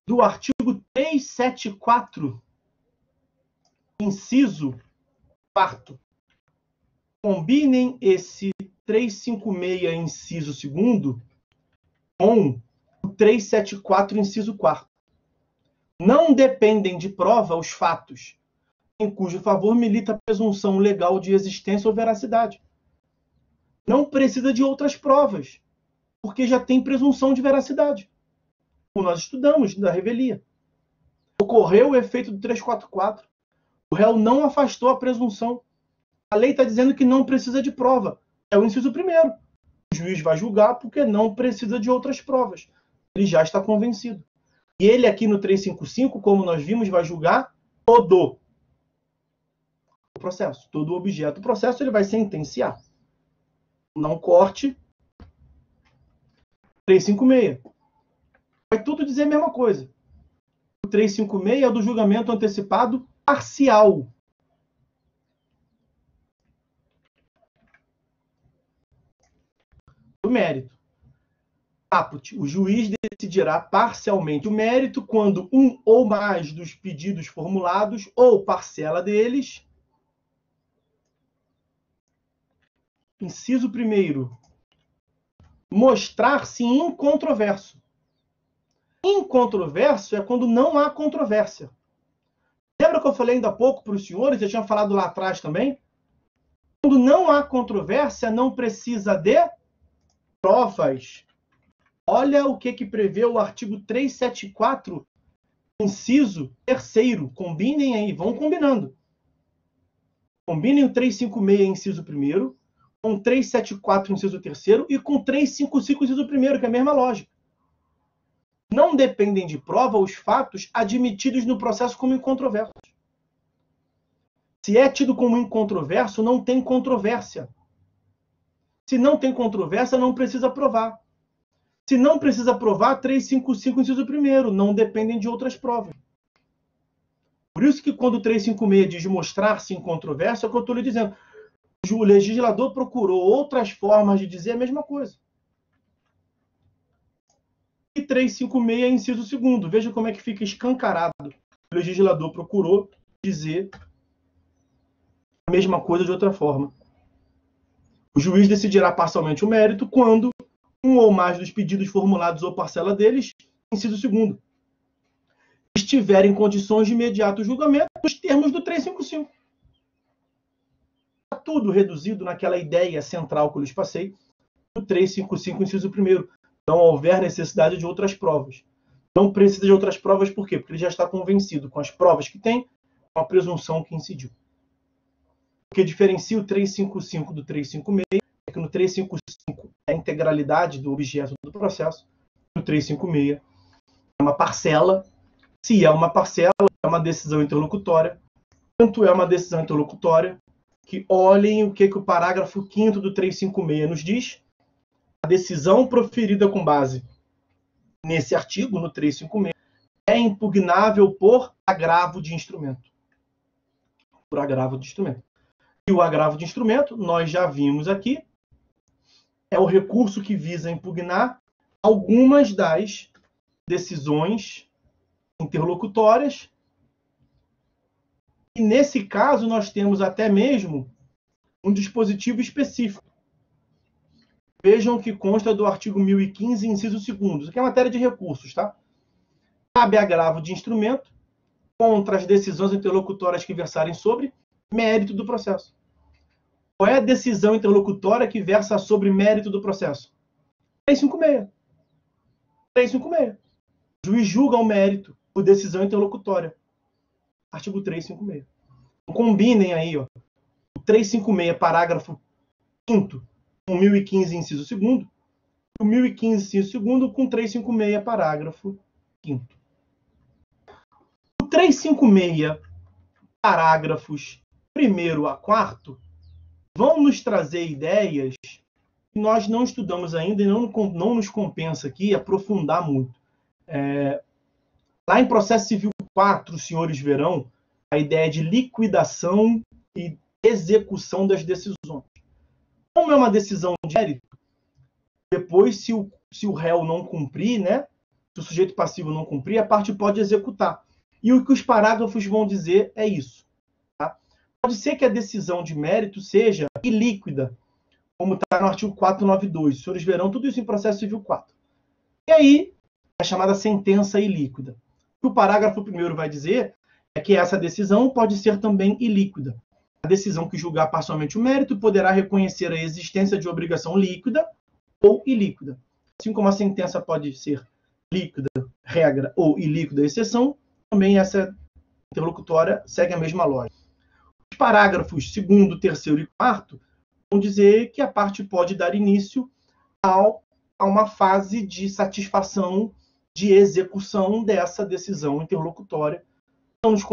do artigo 374, inciso 4. Combinem esse 356, inciso 2, com o 374, inciso 4. Não dependem de prova os fatos em cujo favor milita a presunção legal de existência ou veracidade. Não precisa de outras provas, porque já tem presunção de veracidade. Como nós estudamos da revelia. Ocorreu o efeito do 344. O réu não afastou a presunção. A lei está dizendo que não precisa de prova. É o inciso 1º. O juiz vai julgar porque não precisa de outras provas. Ele já está convencido. E ele aqui no 355, como nós vimos, vai julgar todo o processo. Todo o objeto do processo ele vai sentenciar. Não corte. 356. Vai tudo dizer a mesma coisa. O 356 é do julgamento antecipado parcial. Do mérito. Caput. O juiz decidirá parcialmente o mérito quando um ou mais dos pedidos formulados ou parcela deles. Inciso 1º. Mostrar-se incontroverso. Incontroverso é quando não há controvérsia. Lembra que eu falei ainda há pouco para os senhores, eu tinha falado lá atrás também? Quando não há controvérsia, não precisa de provas. Olha o que prevê o artigo 374, inciso 3º. Combinem aí, vão combinando. Combinem o 356, inciso 1º, com o 374, inciso 3º, e com o 355, inciso 1º, que é a mesma lógica. Não dependem de prova os fatos admitidos no processo como incontroversos. Se é tido como incontroverso, não tem controvérsia. Se não tem controvérsia, não precisa provar. Se não precisa provar, 355, inciso 1º, não dependem de outras provas. Por isso que quando o 356 diz mostrar-se incontroverso, é o que eu estou lhe dizendo. O legislador procurou outras formas de dizer a mesma coisa. E 356, inciso 2º. Veja como é que fica escancarado. O legislador procurou dizer a mesma coisa de outra forma. O juiz decidirá parcialmente o mérito quando um ou mais dos pedidos formulados ou parcela deles, inciso 2º, estiver em condições de imediato julgamento nos termos do 355. Está tudo reduzido naquela ideia central que eu lhes passei, do 355, inciso 1º. Não houver necessidade de outras provas. Não precisa de outras provas, por quê? Porque ele já está convencido com as provas que tem, com a presunção que incidiu. O que diferencia o 355 do 356 é que no 355 é a integralidade do objeto do processo, no 356 é uma parcela. Se é uma parcela, é uma decisão interlocutória. Tanto é uma decisão interlocutória que olhem o que o parágrafo 5º do 356 nos diz. A decisão proferida com base nesse artigo, no 356, é impugnável por agravo de instrumento. Por agravo de instrumento. E o agravo de instrumento, nós já vimos aqui, é o recurso que visa impugnar algumas das decisões interlocutórias. E nesse caso, nós temos até mesmo um dispositivo específico. Vejam que consta do artigo 1015, inciso 2º. Isso aqui é matéria de recursos, tá? Cabe agravo de instrumento contra as decisões interlocutórias que versarem sobre mérito do processo. Qual é a decisão interlocutória que versa sobre mérito do processo? 356. 356. O juiz julga o mérito por decisão interlocutória. Artigo 356. Combinem aí, ó, o 356, parágrafo 5º, com 1015, inciso 2º, e o 1015, inciso 2º, com 356, parágrafo 5º. O 356, parágrafos 1º a 4º, vão nos trazer ideias que nós não estudamos ainda e não nos compensa aqui aprofundar muito. Lá em Processo Civil 4, os senhores verão a ideia de liquidação e execução das decisões. Como é uma decisão de mérito, depois, se o réu não cumprir, né, se o sujeito passivo não cumprir, a parte pode executar. E o que os parágrafos vão dizer é isso. Tá? Pode ser que a decisão de mérito seja ilíquida, como está no artigo 492. Os senhores verão tudo isso em Processo Civil 4. E aí, é chamada sentença ilíquida. O que o parágrafo 1º vai dizer é que essa decisão pode ser também ilíquida. A decisão que julgar parcialmente o mérito poderá reconhecer a existência de obrigação líquida ou ilíquida. Assim como a sentença pode ser líquida, regra, ou ilíquida, exceção, também essa interlocutória segue a mesma lógica. Os parágrafos 2º, 3º e 4º vão dizer que a parte pode dar início a uma fase de satisfação, de execução dessa decisão interlocutória. Não nos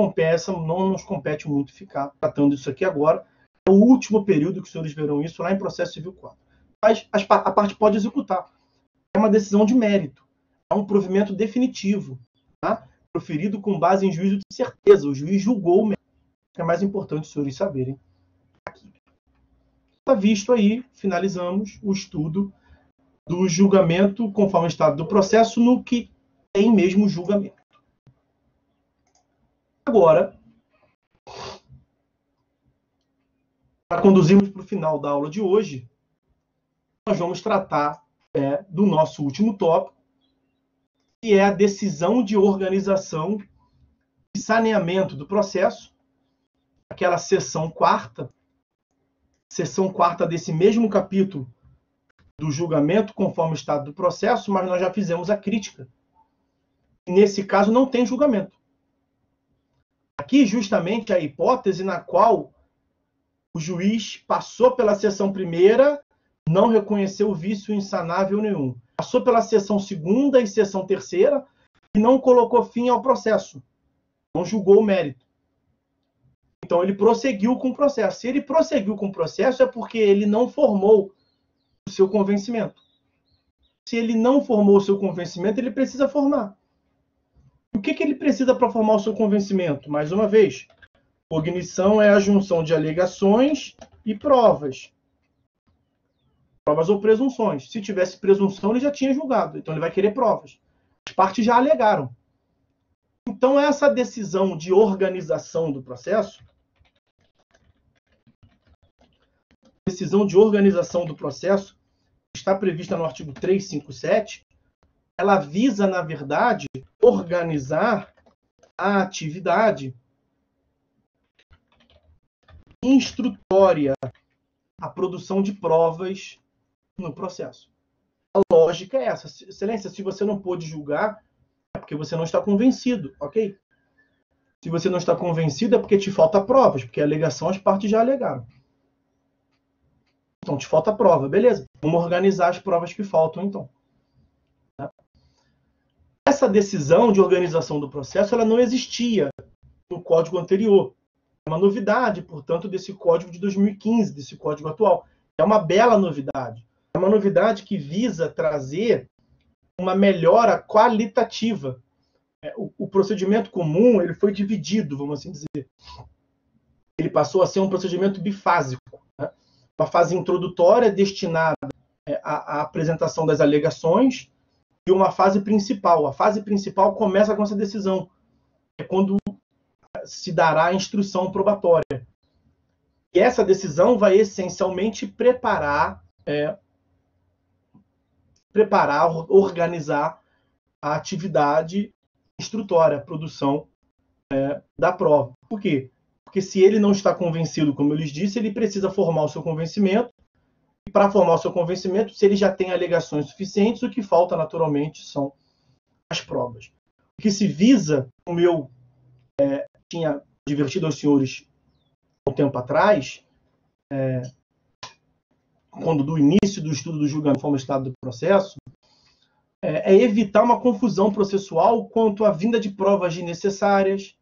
compete muito ficar tratando isso aqui agora. É o último período que os senhores verão isso lá em Processo Civil 4. Mas a parte pode executar. É uma decisão de mérito. É um provimento definitivo, tá? Proferido com base em juízo de certeza. O juiz julgou o mérito. É mais importante os senhores saberem aqui. Está visto aí, finalizamos o estudo do julgamento conforme o estado do processo no que tem mesmo julgamento. Agora, para conduzirmos para o final da aula de hoje, nós vamos tratar do nosso último tópico, que é a decisão de organização e saneamento do processo, aquela seção quarta desse mesmo capítulo do julgamento conforme o estado do processo, mas nós já fizemos a crítica. E nesse caso não tem julgamento. Aqui justamente a hipótese na qual o juiz passou pela seção primeira, não reconheceu vício insanável nenhum. Passou pela seção segunda e seção terceira e não colocou fim ao processo. Não julgou o mérito. Então ele prosseguiu com o processo. Se ele prosseguiu com o processo é porque ele não formou o seu convencimento. Se ele não formou o seu convencimento, ele precisa formar. O que ele precisa para formar o seu convencimento? Mais uma vez, cognição é a junção de alegações e provas. Provas ou presunções. Se tivesse presunção, ele já tinha julgado. Então ele vai querer provas. As partes já alegaram. Então essa decisão de organização do processo, está prevista no artigo 357, ela visa, na verdade, organizar a atividade instrutória, a produção de provas no processo. A lógica é essa. Excelência, se você não pôde julgar, é porque você não está convencido, ok? Se você não está convencido, é porque te falta provas, porque a alegação as partes já alegaram. Então, te falta prova, beleza. Vamos organizar as provas que faltam, então. Essa decisão de organização do processo ela não existia no código anterior. É uma novidade, portanto, desse código de 2015, desse código atual. É uma bela novidade. É uma novidade que visa trazer uma melhora qualitativa. O procedimento comum ele foi dividido, vamos assim dizer. Ele passou a ser um procedimento bifásico. Né? Uma fase introdutória destinada à apresentação das alegações e uma fase principal. A fase principal começa com essa decisão. É quando se dará a instrução probatória. E essa decisão vai essencialmente organizar a atividade instrutória, a produção da prova. Por quê? Porque se ele não está convencido, como eu lhes disse, ele precisa formar o seu convencimento. E para formar o seu convencimento, se ele já tem alegações suficientes, o que falta naturalmente são as provas. O que se visa, como eu tinha advertido aos senhores um tempo atrás, quando do início do estudo do julgamento conforme o estado do processo, é evitar uma confusão processual quanto à vinda de provas desnecessárias,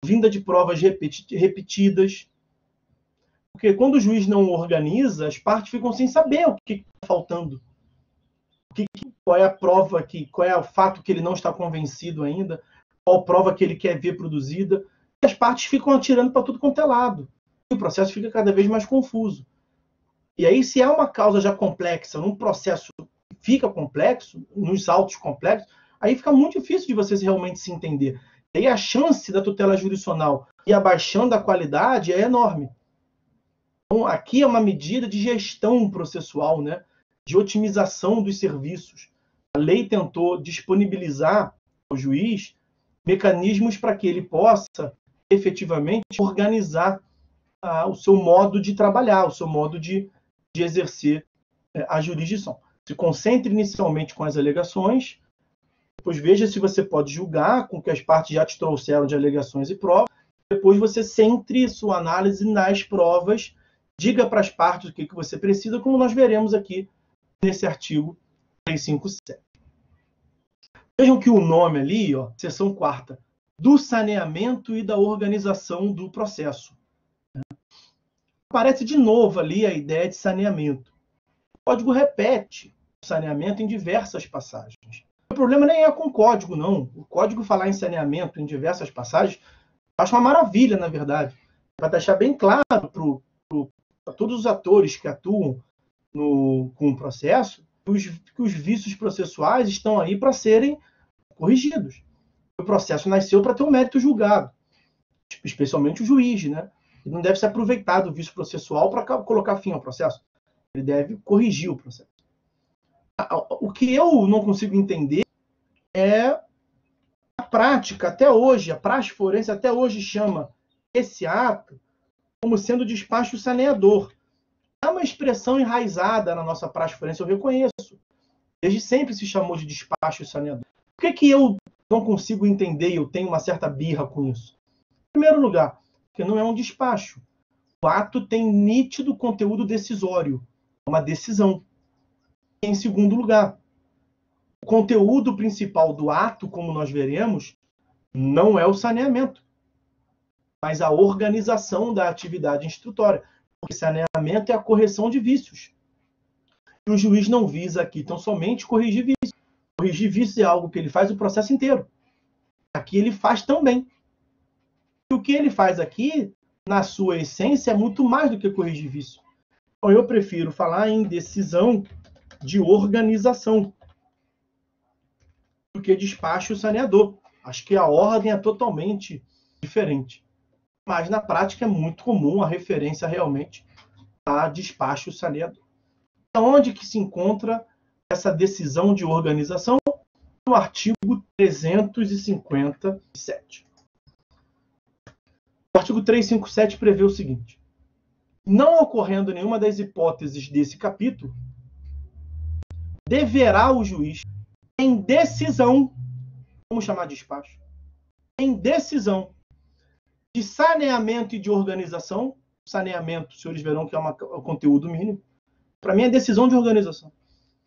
vinda de provas repetidas. O Porque quando o juiz não organiza, as partes ficam sem saber o que está faltando. Qual é a prova, qual é o fato que ele não está convencido ainda, qual prova que ele quer ver produzida. E as partes ficam atirando para tudo quanto é lado. E o processo fica cada vez mais confuso. E aí, se é uma causa já complexa, num processo que fica complexo, nos autos complexos, aí fica muito difícil de vocês realmente se entender. E aí a chance da tutela jurisdicional ir abaixando a qualidade é enorme. Então, aqui é uma medida de gestão processual, né? De otimização dos serviços. A lei tentou disponibilizar ao juiz mecanismos para que ele possa efetivamente organizar o seu modo de trabalhar, o seu modo de exercer a jurisdição. Se concentre inicialmente com as alegações, depois veja se você pode julgar com o que as partes já te trouxeram de alegações e provas, depois você centre sua análise nas provas, diga para as partes o que você precisa, como nós veremos aqui nesse artigo 357. Vejam que o nome ali, seção 4ª, do saneamento e da organização do processo. Aparece de novo ali a ideia de saneamento. O código repete o saneamento em diversas passagens. O problema nem é com o código, não. O código falar em saneamento em diversas passagens, eu acho uma maravilha, na verdade. Para deixar bem claro para todos os atores que atuam com o processo, que os vícios processuais estão aí para serem corrigidos. O processo nasceu para ter um mérito julgado, especialmente o juiz, né? Ele não deve se aproveitar do vício processual para colocar fim ao processo. Ele deve corrigir o processo. O que eu não consigo entender é a prática até hoje, a praxe forense até hoje chama esse ato como sendo despacho saneador. É uma expressão enraizada na nossa praxe forense, eu reconheço. Desde sempre se chamou de despacho saneador. Por que eu não consigo entender e eu tenho uma certa birra com isso? Em primeiro lugar, porque não é um despacho. O ato tem nítido conteúdo decisório, é uma decisão. Em segundo lugar, o conteúdo principal do ato, como nós veremos, não é o saneamento, mas a organização da atividade instrutória. Porque saneamento é a correção de vícios. E o juiz não visa aqui tão somente corrigir vícios. Corrigir vícios é algo que ele faz o processo inteiro. Aqui ele faz também. E o que ele faz aqui, na sua essência, é muito mais do que corrigir vício. Então, eu prefiro falar em decisão de organização do que despacho saneador. Acho que a ordem é totalmente diferente. Mas, na prática, é muito comum a referência realmente a despacho saneador. Onde que se encontra essa decisão de organização? No artigo 357. O artigo 357 prevê o seguinte: não ocorrendo nenhuma das hipóteses desse capítulo, deverá o juiz, em decisão, vamos chamar de despacho, em decisão de saneamento e de organização, saneamento, os senhores verão que é o conteúdo mínimo, para mim é decisão de organização.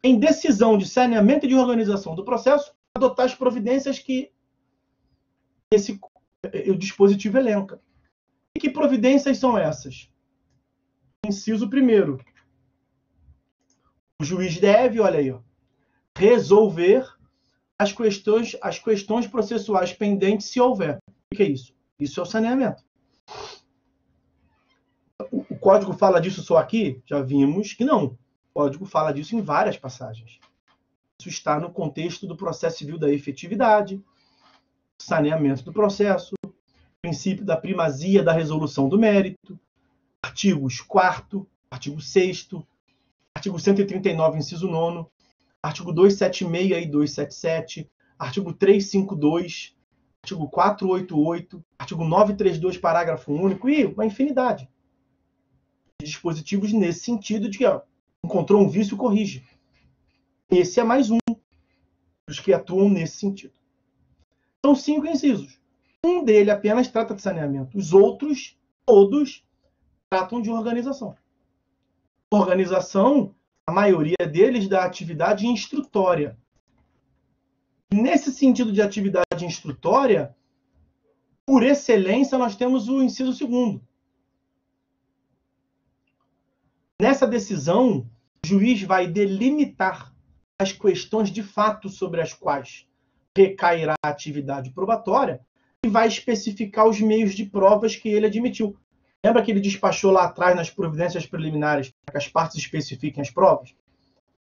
Em decisão de saneamento e de organização do processo, adotar as providências que o dispositivo elenca. E que providências são essas? Inciso 1º. O juiz deve, olha aí, resolver as questões processuais pendentes, se houver. O que é isso? Isso é o saneamento. O código fala disso só aqui? Já vimos que não. O código fala disso em várias passagens. Isso está no contexto do processo civil da efetividade, saneamento do processo, princípio da primazia da resolução do mérito, artigos 4º, artigo 6º, artigo 139, inciso 9º, artigo 276 e 277, artigo 352, artigo 488, artigo 932, parágrafo único, e uma infinidade de dispositivos nesse sentido de que encontrou um vício, corrige. Esse é mais um dos que atuam nesse sentido. São 5 incisos. Um dele apenas trata de saneamento. Os outros, todos, tratam de organização. Organização, a maioria deles, da atividade instrutória. Nesse sentido de atividade instrutória, por excelência, nós temos o inciso 2º. Nessa decisão, o juiz vai delimitar as questões de fato sobre as quais recairá a atividade probatória e vai especificar os meios de provas que ele admitiu. Lembra que ele despachou lá atrás nas providências preliminares que as partes especifiquem as provas?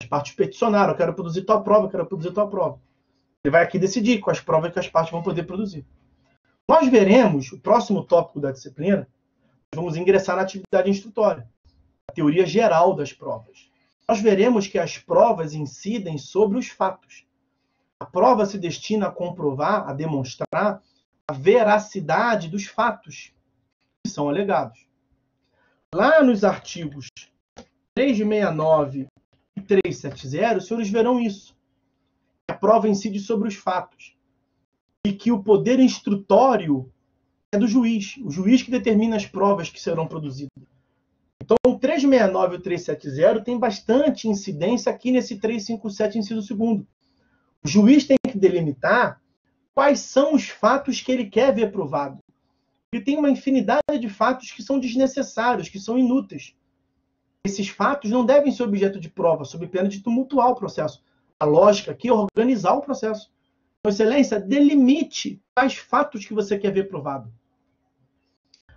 As partes peticionaram, eu quero produzir tal prova, eu quero produzir tal prova. Ele vai aqui decidir quais provas que as partes vão poder produzir. Nós veremos, o próximo tópico da disciplina, vamos ingressar na atividade instrutória, a teoria geral das provas. Nós veremos que as provas incidem sobre os fatos. A prova se destina a comprovar, a demonstrar a veracidade dos fatos que são alegados. Lá nos artigos 369 e 370, os senhores verão isso. A prova incide sobre os fatos. E que o poder instrutório é do juiz. O juiz que determina as provas que serão produzidas. Então, o 369 e o 370 tem bastante incidência aqui nesse 357, inciso 2º. O juiz tem que delimitar quais são os fatos que ele quer ver provado. Ele tem uma infinidade de fatos que são desnecessários, que são inúteis. Esses fatos não devem ser objeto de prova, sob pena de tumultuar o processo. A lógica aqui é organizar o processo. Então, excelência, delimite quais fatos que você quer ver provado.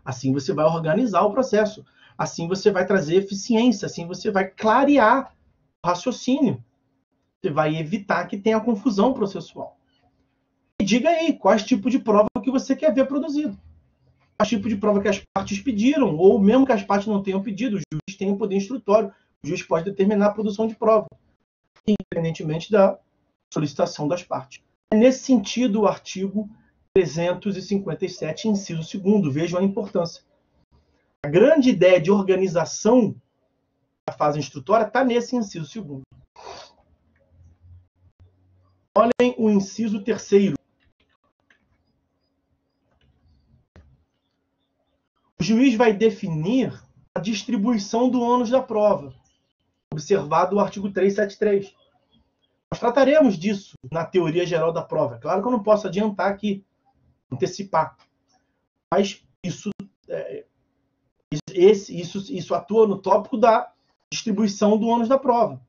Assim você vai organizar o processo. Assim você vai trazer eficiência. Assim você vai clarear o raciocínio. Você vai evitar que tenha confusão processual. E diga aí quais tipos de prova que você quer ver produzido. Quais tipos de prova que as partes pediram, ou mesmo que as partes não tenham pedido, o juiz tem o poder instrutório. O juiz pode determinar a produção de prova, independentemente da solicitação das partes. É nesse sentido o artigo 357, inciso 2º. Vejam a importância. A grande ideia de organização da fase instrutória está nesse inciso 2º. Olhem o inciso 3º. O juiz vai definir a distribuição do ônus da prova, observado o artigo 373. Nós trataremos disso na teoria geral da prova. Claro que eu não posso adiantar aqui, antecipar. Mas isso atua no tópico da distribuição do ônus da prova.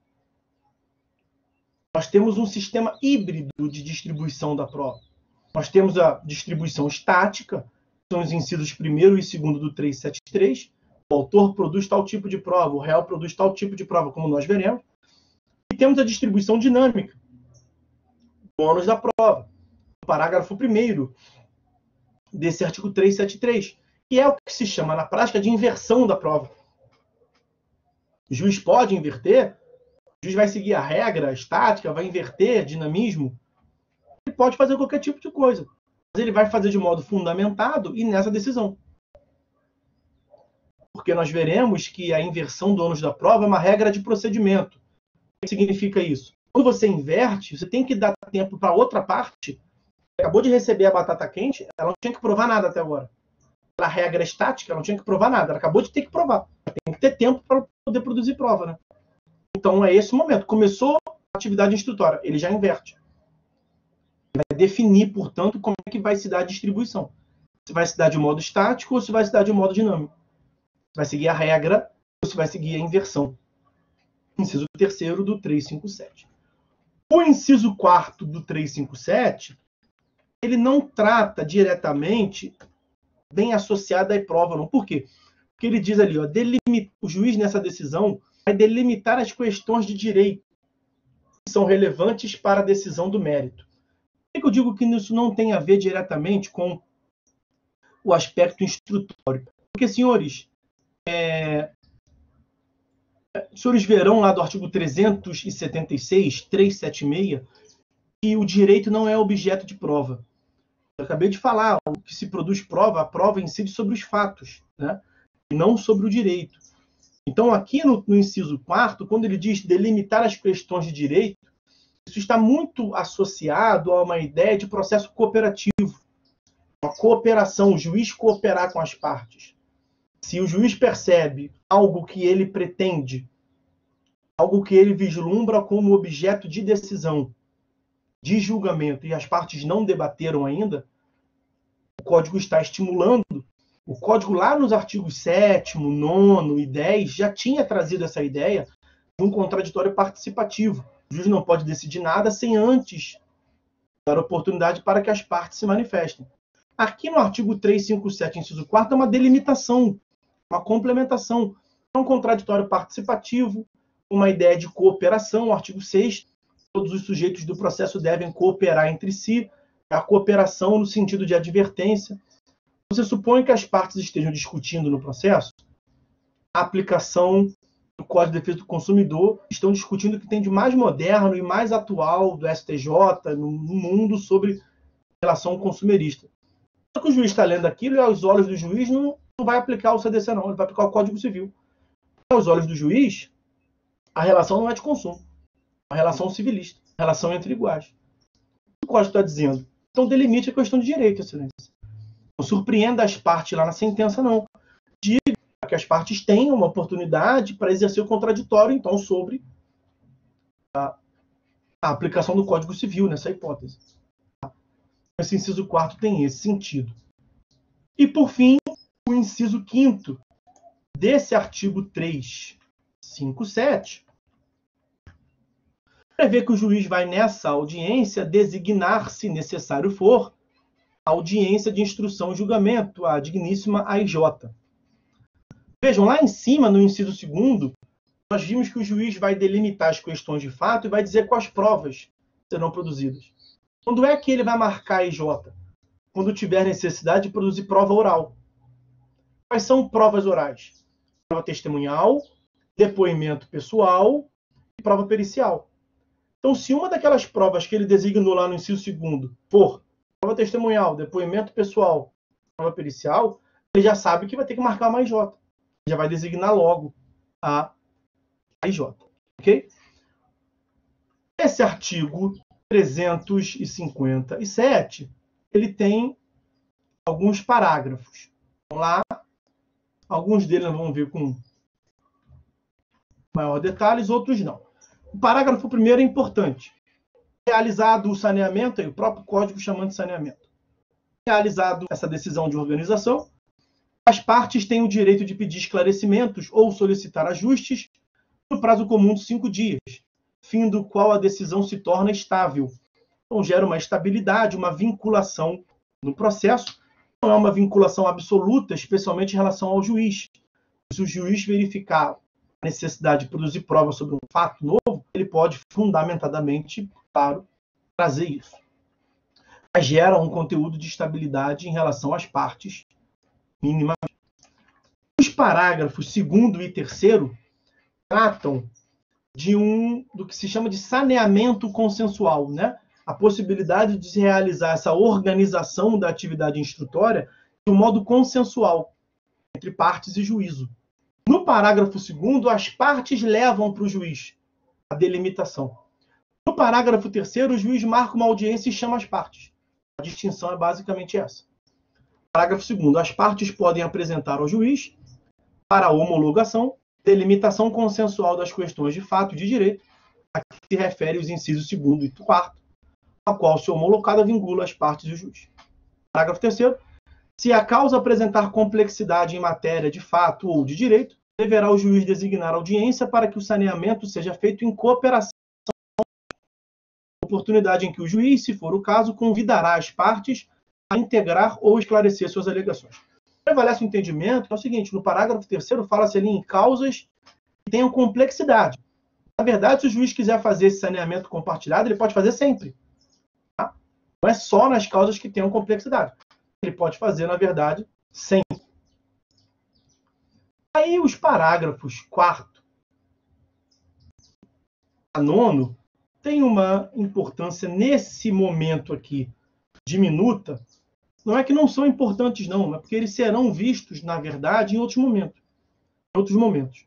Nós temos um sistema híbrido de distribuição da prova. Nós temos a distribuição estática, são os incisos 1º e 2º do 373. O autor produz tal tipo de prova, o réu produz tal tipo de prova, como nós veremos. E temos a distribuição dinâmica, o ônus da prova, o parágrafo 1º desse artigo 373, que é o que se chama na prática de inversão da prova. O juiz pode inverter, o juiz vai seguir a regra estática, vai inverter dinamismo, ele pode fazer qualquer tipo de coisa, mas ele vai fazer de modo fundamentado e nessa decisão. Porque nós veremos que a inversão do ônus da prova é uma regra de procedimento. O que significa isso? Quando você inverte, você tem que dar tempo para a outra parte, que acabou de receber a batata quente, ela não tinha que provar nada até agora. A regra estática, ela não tinha que provar nada, ela acabou de ter que provar. Tem que ter tempo para poder produzir prova, né? Então é esse o momento. Começou a atividade instrutória, ele já inverte. Vai definir, portanto, como é que vai se dar a distribuição. Se vai se dar de modo estático ou se vai se dar de modo dinâmico. Se vai seguir a regra ou se vai seguir a inversão. Inciso 3º do 357. O inciso 4º do 357, ele não trata diretamente bem associado à prova, não. Por quê? Porque ele diz ali, ó, o juiz nessa decisão vai delimitar as questões de direito que são relevantes para a decisão do mérito. Por que eu digo que isso não tem a ver diretamente com o aspecto instrutório? Porque, senhores, os senhores verão lá do artigo 376, 376, que o direito não é objeto de prova. Eu acabei de falar, o que se produz prova, a prova incide sobre os fatos, né? E não sobre o direito. Então, aqui no inciso 4º, quando ele diz delimitar as questões de direito, isso está muito associado a uma ideia de processo cooperativo. Uma cooperação, o juiz cooperar com as partes. Se o juiz percebe algo que ele pretende, algo que ele vislumbra como objeto de decisão, de julgamento, e as partes não debateram ainda, o Código está estimulando O Código, lá nos artigos 7º, 9º e 10, já tinha trazido essa ideia de um contraditório participativo. O juiz não pode decidir nada sem antes dar oportunidade para que as partes se manifestem. Aqui no artigo 357, inciso 4º, é uma delimitação, uma complementação. É um contraditório participativo, uma ideia de cooperação. O artigo 6º, todos os sujeitos do processo devem cooperar entre si. A cooperação no sentido de advertência. Você supõe que as partes estejam discutindo no processo a aplicação do Código de Defesa do Consumidor, estão discutindo o que tem de mais moderno e mais atual do STJ no mundo sobre relação consumerista. Só que o juiz está lendo aquilo e aos olhos do juiz não vai aplicar o CDC não, ele vai aplicar o Código Civil. Aos olhos do juiz, a relação não é de consumo, é uma relação civilista, relação entre iguais. O Código está dizendo, então delimite a questão de direito, excelência. Não surpreenda as partes lá na sentença, não. Diga que as partes tenham uma oportunidade para exercer o contraditório, então, sobre a aplicação do Código Civil nessa hipótese. Esse inciso 4º tem esse sentido. E, por fim, o inciso 5º desse artigo 357 prevê que o juiz vai, nessa audiência, designar, se necessário for, a audiência de instrução e julgamento, a digníssima AIJ. Vejam, lá em cima, no inciso 2º, nós vimos que o juiz vai delimitar as questões de fato e vai dizer quais provas serão produzidas. Quando é que ele vai marcar a AIJ? Quando tiver necessidade de produzir prova oral. Quais são provas orais? Prova testemunhal, depoimento pessoal e prova pericial. Então, se uma daquelas provas que ele designou lá no inciso 2º for prova testemunhal, depoimento pessoal, prova pericial, ele já sabe que vai ter que marcar uma AIJ. Já vai designar logo a AIJ. Ok? Esse artigo 357, ele tem alguns parágrafos. Vamos lá. Alguns deles nós vamos ver com maior detalhes, outros não. O parágrafo 1º é importante. Realizado o saneamento, aí o próprio código chamando de saneamento. Realizado essa decisão de organização, as partes têm o direito de pedir esclarecimentos ou solicitar ajustes no prazo comum de 5 dias, fim do qual a decisão se torna estável. Então, gera uma estabilidade, uma vinculação no processo. Não é uma vinculação absoluta, especialmente em relação ao juiz. Se o juiz verificar a necessidade de produzir prova sobre um fato novo, ele pode fundamentadamente, claro, trazer isso. Mas gera um conteúdo de estabilidade em relação às partes, minimamente. Os parágrafos 2º e 3º tratam do que se chama de saneamento consensual, né? A possibilidade de se realizar essa organização da atividade instrutória de um modo consensual, entre partes e juízo. No parágrafo 2º, as partes levam para o juiz a delimitação. No parágrafo 3º, o juiz marca uma audiência e chama as partes. A distinção é basicamente essa. Parágrafo 2º, as partes podem apresentar ao juiz, para a homologação, delimitação consensual das questões de fato e de direito, a que se refere os incisos 2º e 4º, a qual, se homologada, vincula as partes e o juiz. Parágrafo 3º. Se a causa apresentar complexidade em matéria de fato ou de direito, deverá o juiz designar audiência para que o saneamento seja feito em cooperação, oportunidade em que o juiz, se for o caso, convidará as partes a integrar ou esclarecer suas alegações. Prevalece o entendimento, é o seguinte, no parágrafo 3º fala-se ali em causas que tenham complexidade. Na verdade, se o juiz quiser fazer esse saneamento compartilhado, ele pode fazer sempre. Tá? Não é só nas causas que tenham complexidade. Ele pode fazer, na verdade, sempre. Aí os parágrafos 4º a 9º têm uma importância nesse momento aqui diminuta. Não é que não são importantes, não, é porque eles serão vistos, na verdade, em outros momentos.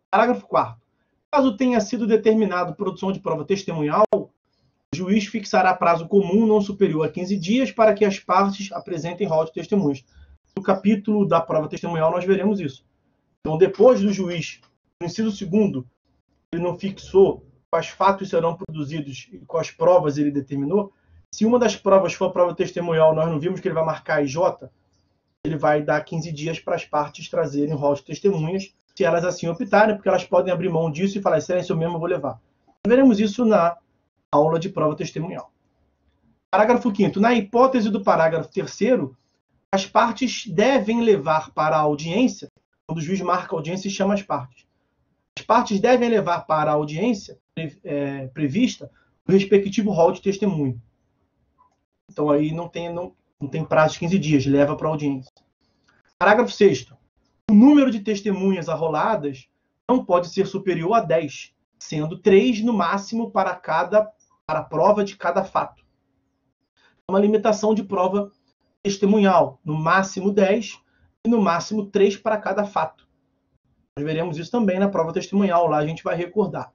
Parágrafo 4º. Caso tenha sido determinado produção de prova testemunhal, o juiz fixará prazo comum não superior a 15 dias para que as partes apresentem rol de testemunhas. No capítulo da prova testemunhal nós veremos isso. Então, depois do juiz, no inciso 2º, ele não fixou quais fatos serão produzidos e quais provas ele determinou. Se uma das provas for a prova testemunhal, nós não vimos que ele vai marcar a IJ, ele vai dar 15 dias para as partes trazerem o rol de testemunhas, se elas assim optarem, porque elas podem abrir mão disso e falar, excelência, eu mesmo vou levar. Veremos isso na aula de prova testemunhal. Parágrafo 5º. Na hipótese do parágrafo 3º, as partes devem levar para a audiência, quando o juiz marca a audiência e chama as partes devem levar para a audiência prevista o respectivo rol de testemunho. Então, aí não tem prazo de 15 dias, leva para a audiência. Parágrafo 6º. O número de testemunhas arroladas não pode ser superior a 10, sendo 3 no máximo para a prova de cada fato. Uma limitação de prova testemunhal, no máximo 10 e no máximo 3 para cada fato. Nós veremos isso também na prova testemunhal, lá a gente vai recordar.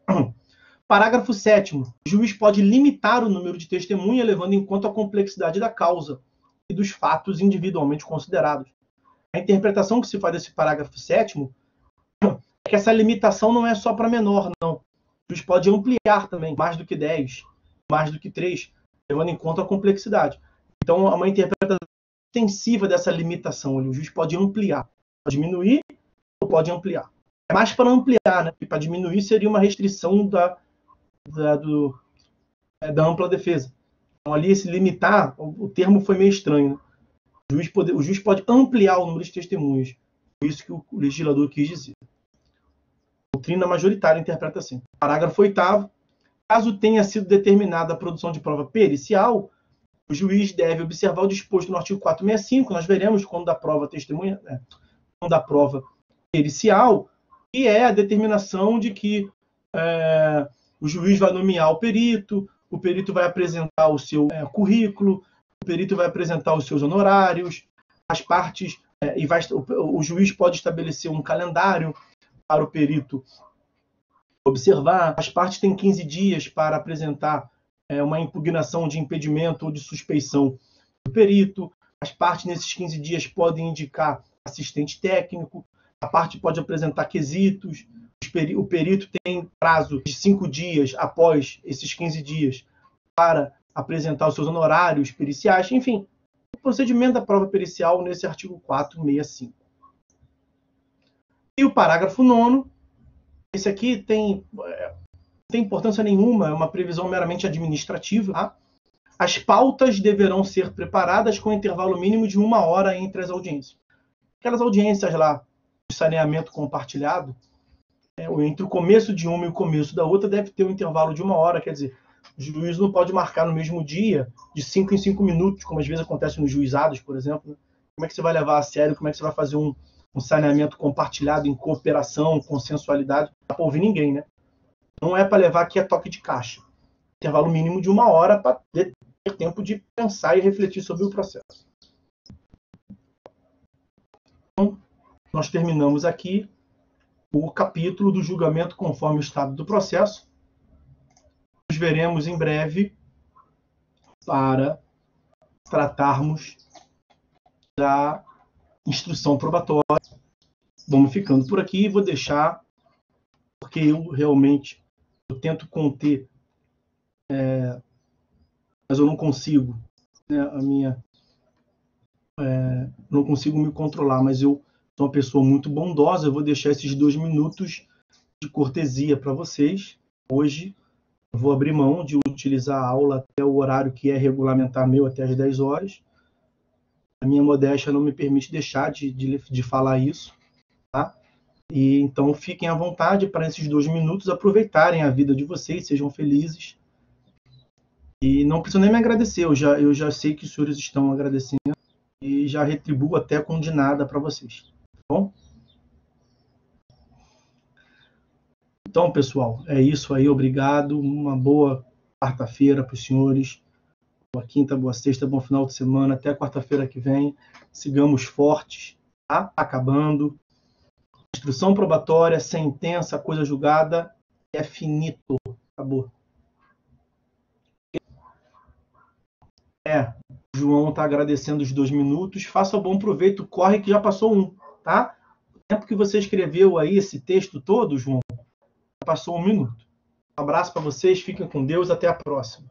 Parágrafo 7º. O juiz pode limitar o número de testemunhas, levando em conta a complexidade da causa e dos fatos individualmente considerados. A interpretação que se faz desse parágrafo 7º é que essa limitação não é só para menor, não. O juiz pode ampliar também, mais do que 10, mais do que 3, levando em conta a complexidade. Então, é uma interpretação extensiva dessa limitação. O juiz pode ampliar, pode diminuir ou pode ampliar. É mais para ampliar, né? Porque para diminuir seria uma restrição da ampla defesa. Então, ali, esse limitar, o termo foi meio estranho. Né? O juiz pode ampliar o número de testemunhas. Foi isso que o legislador quis dizer. A doutrina majoritária interpreta assim. Parágrafo 8º. Caso tenha sido determinada a produção de prova pericial, o juiz deve observar o disposto no artigo 465. Nós veremos quando da prova testemunha, quando da prova pericial, que é a determinação de que o juiz vai nomear o perito vai apresentar o seu currículo, o perito vai apresentar os seus honorários, as partes, o juiz pode estabelecer um calendário para o perito observar, as partes têm 15 dias para apresentar uma impugnação de impedimento ou de suspeição do perito, as partes nesses 15 dias podem indicar assistente técnico, a parte pode apresentar quesitos, o perito tem prazo de 5 dias após esses 15 dias para apresentar os seus honorários periciais, enfim, o procedimento da prova pericial nesse artigo 465. E o parágrafo 9º, esse aqui não tem importância nenhuma, é uma previsão meramente administrativa. Tá? As pautas deverão ser preparadas com intervalo mínimo de 1 hora entre as audiências. Aquelas audiências lá, de saneamento compartilhado, entre o começo de uma e o começo da outra deve ter um intervalo de 1 hora, quer dizer, o juiz não pode marcar no mesmo dia, de 5 em 5 minutos, como às vezes acontece nos juizados, por exemplo. Como é que você vai levar a sério, como é que você vai fazer um saneamento compartilhado em cooperação, consensualidade? Não dá para ouvir ninguém, né? Não é para levar aqui a toque de caixa. Intervalo mínimo de 1 hora para ter tempo de pensar e refletir sobre o processo. Então, nós terminamos aqui o capítulo do julgamento conforme o estado do processo. Nos veremos em breve para tratarmos da instrução probatória. Vamos ficando por aqui. Vou deixar, porque eu tento conter, mas eu não consigo, né, não consigo me controlar, mas eu sou uma pessoa muito bondosa. Eu vou deixar esses 2 minutos de cortesia para vocês. Hoje eu vou abrir mão de utilizar a aula até o horário que é regulamentar meu, até às 10 horas. A minha modéstia não me permite deixar de falar isso. Tá? E então fiquem à vontade para esses 2 minutos aproveitarem a vida de vocês, sejam felizes. E não precisam nem me agradecer, eu já sei que os senhores estão agradecendo e já retribuo até com de nada para vocês. Tá bom? Então, pessoal, é isso aí, obrigado. Uma boa quarta-feira para os senhores. Boa quinta, boa sexta, bom final de semana. Até quarta-feira que vem. Sigamos fortes. Tá? Acabando. Instrução probatória, sentença, coisa julgada, é finito. Acabou. O João está agradecendo os 2 minutos. Faça bom proveito, corre que já passou 1, tá? O tempo que você escreveu aí esse texto todo, João, já passou 1 minuto. Um abraço para vocês, fiquem com Deus, até a próxima.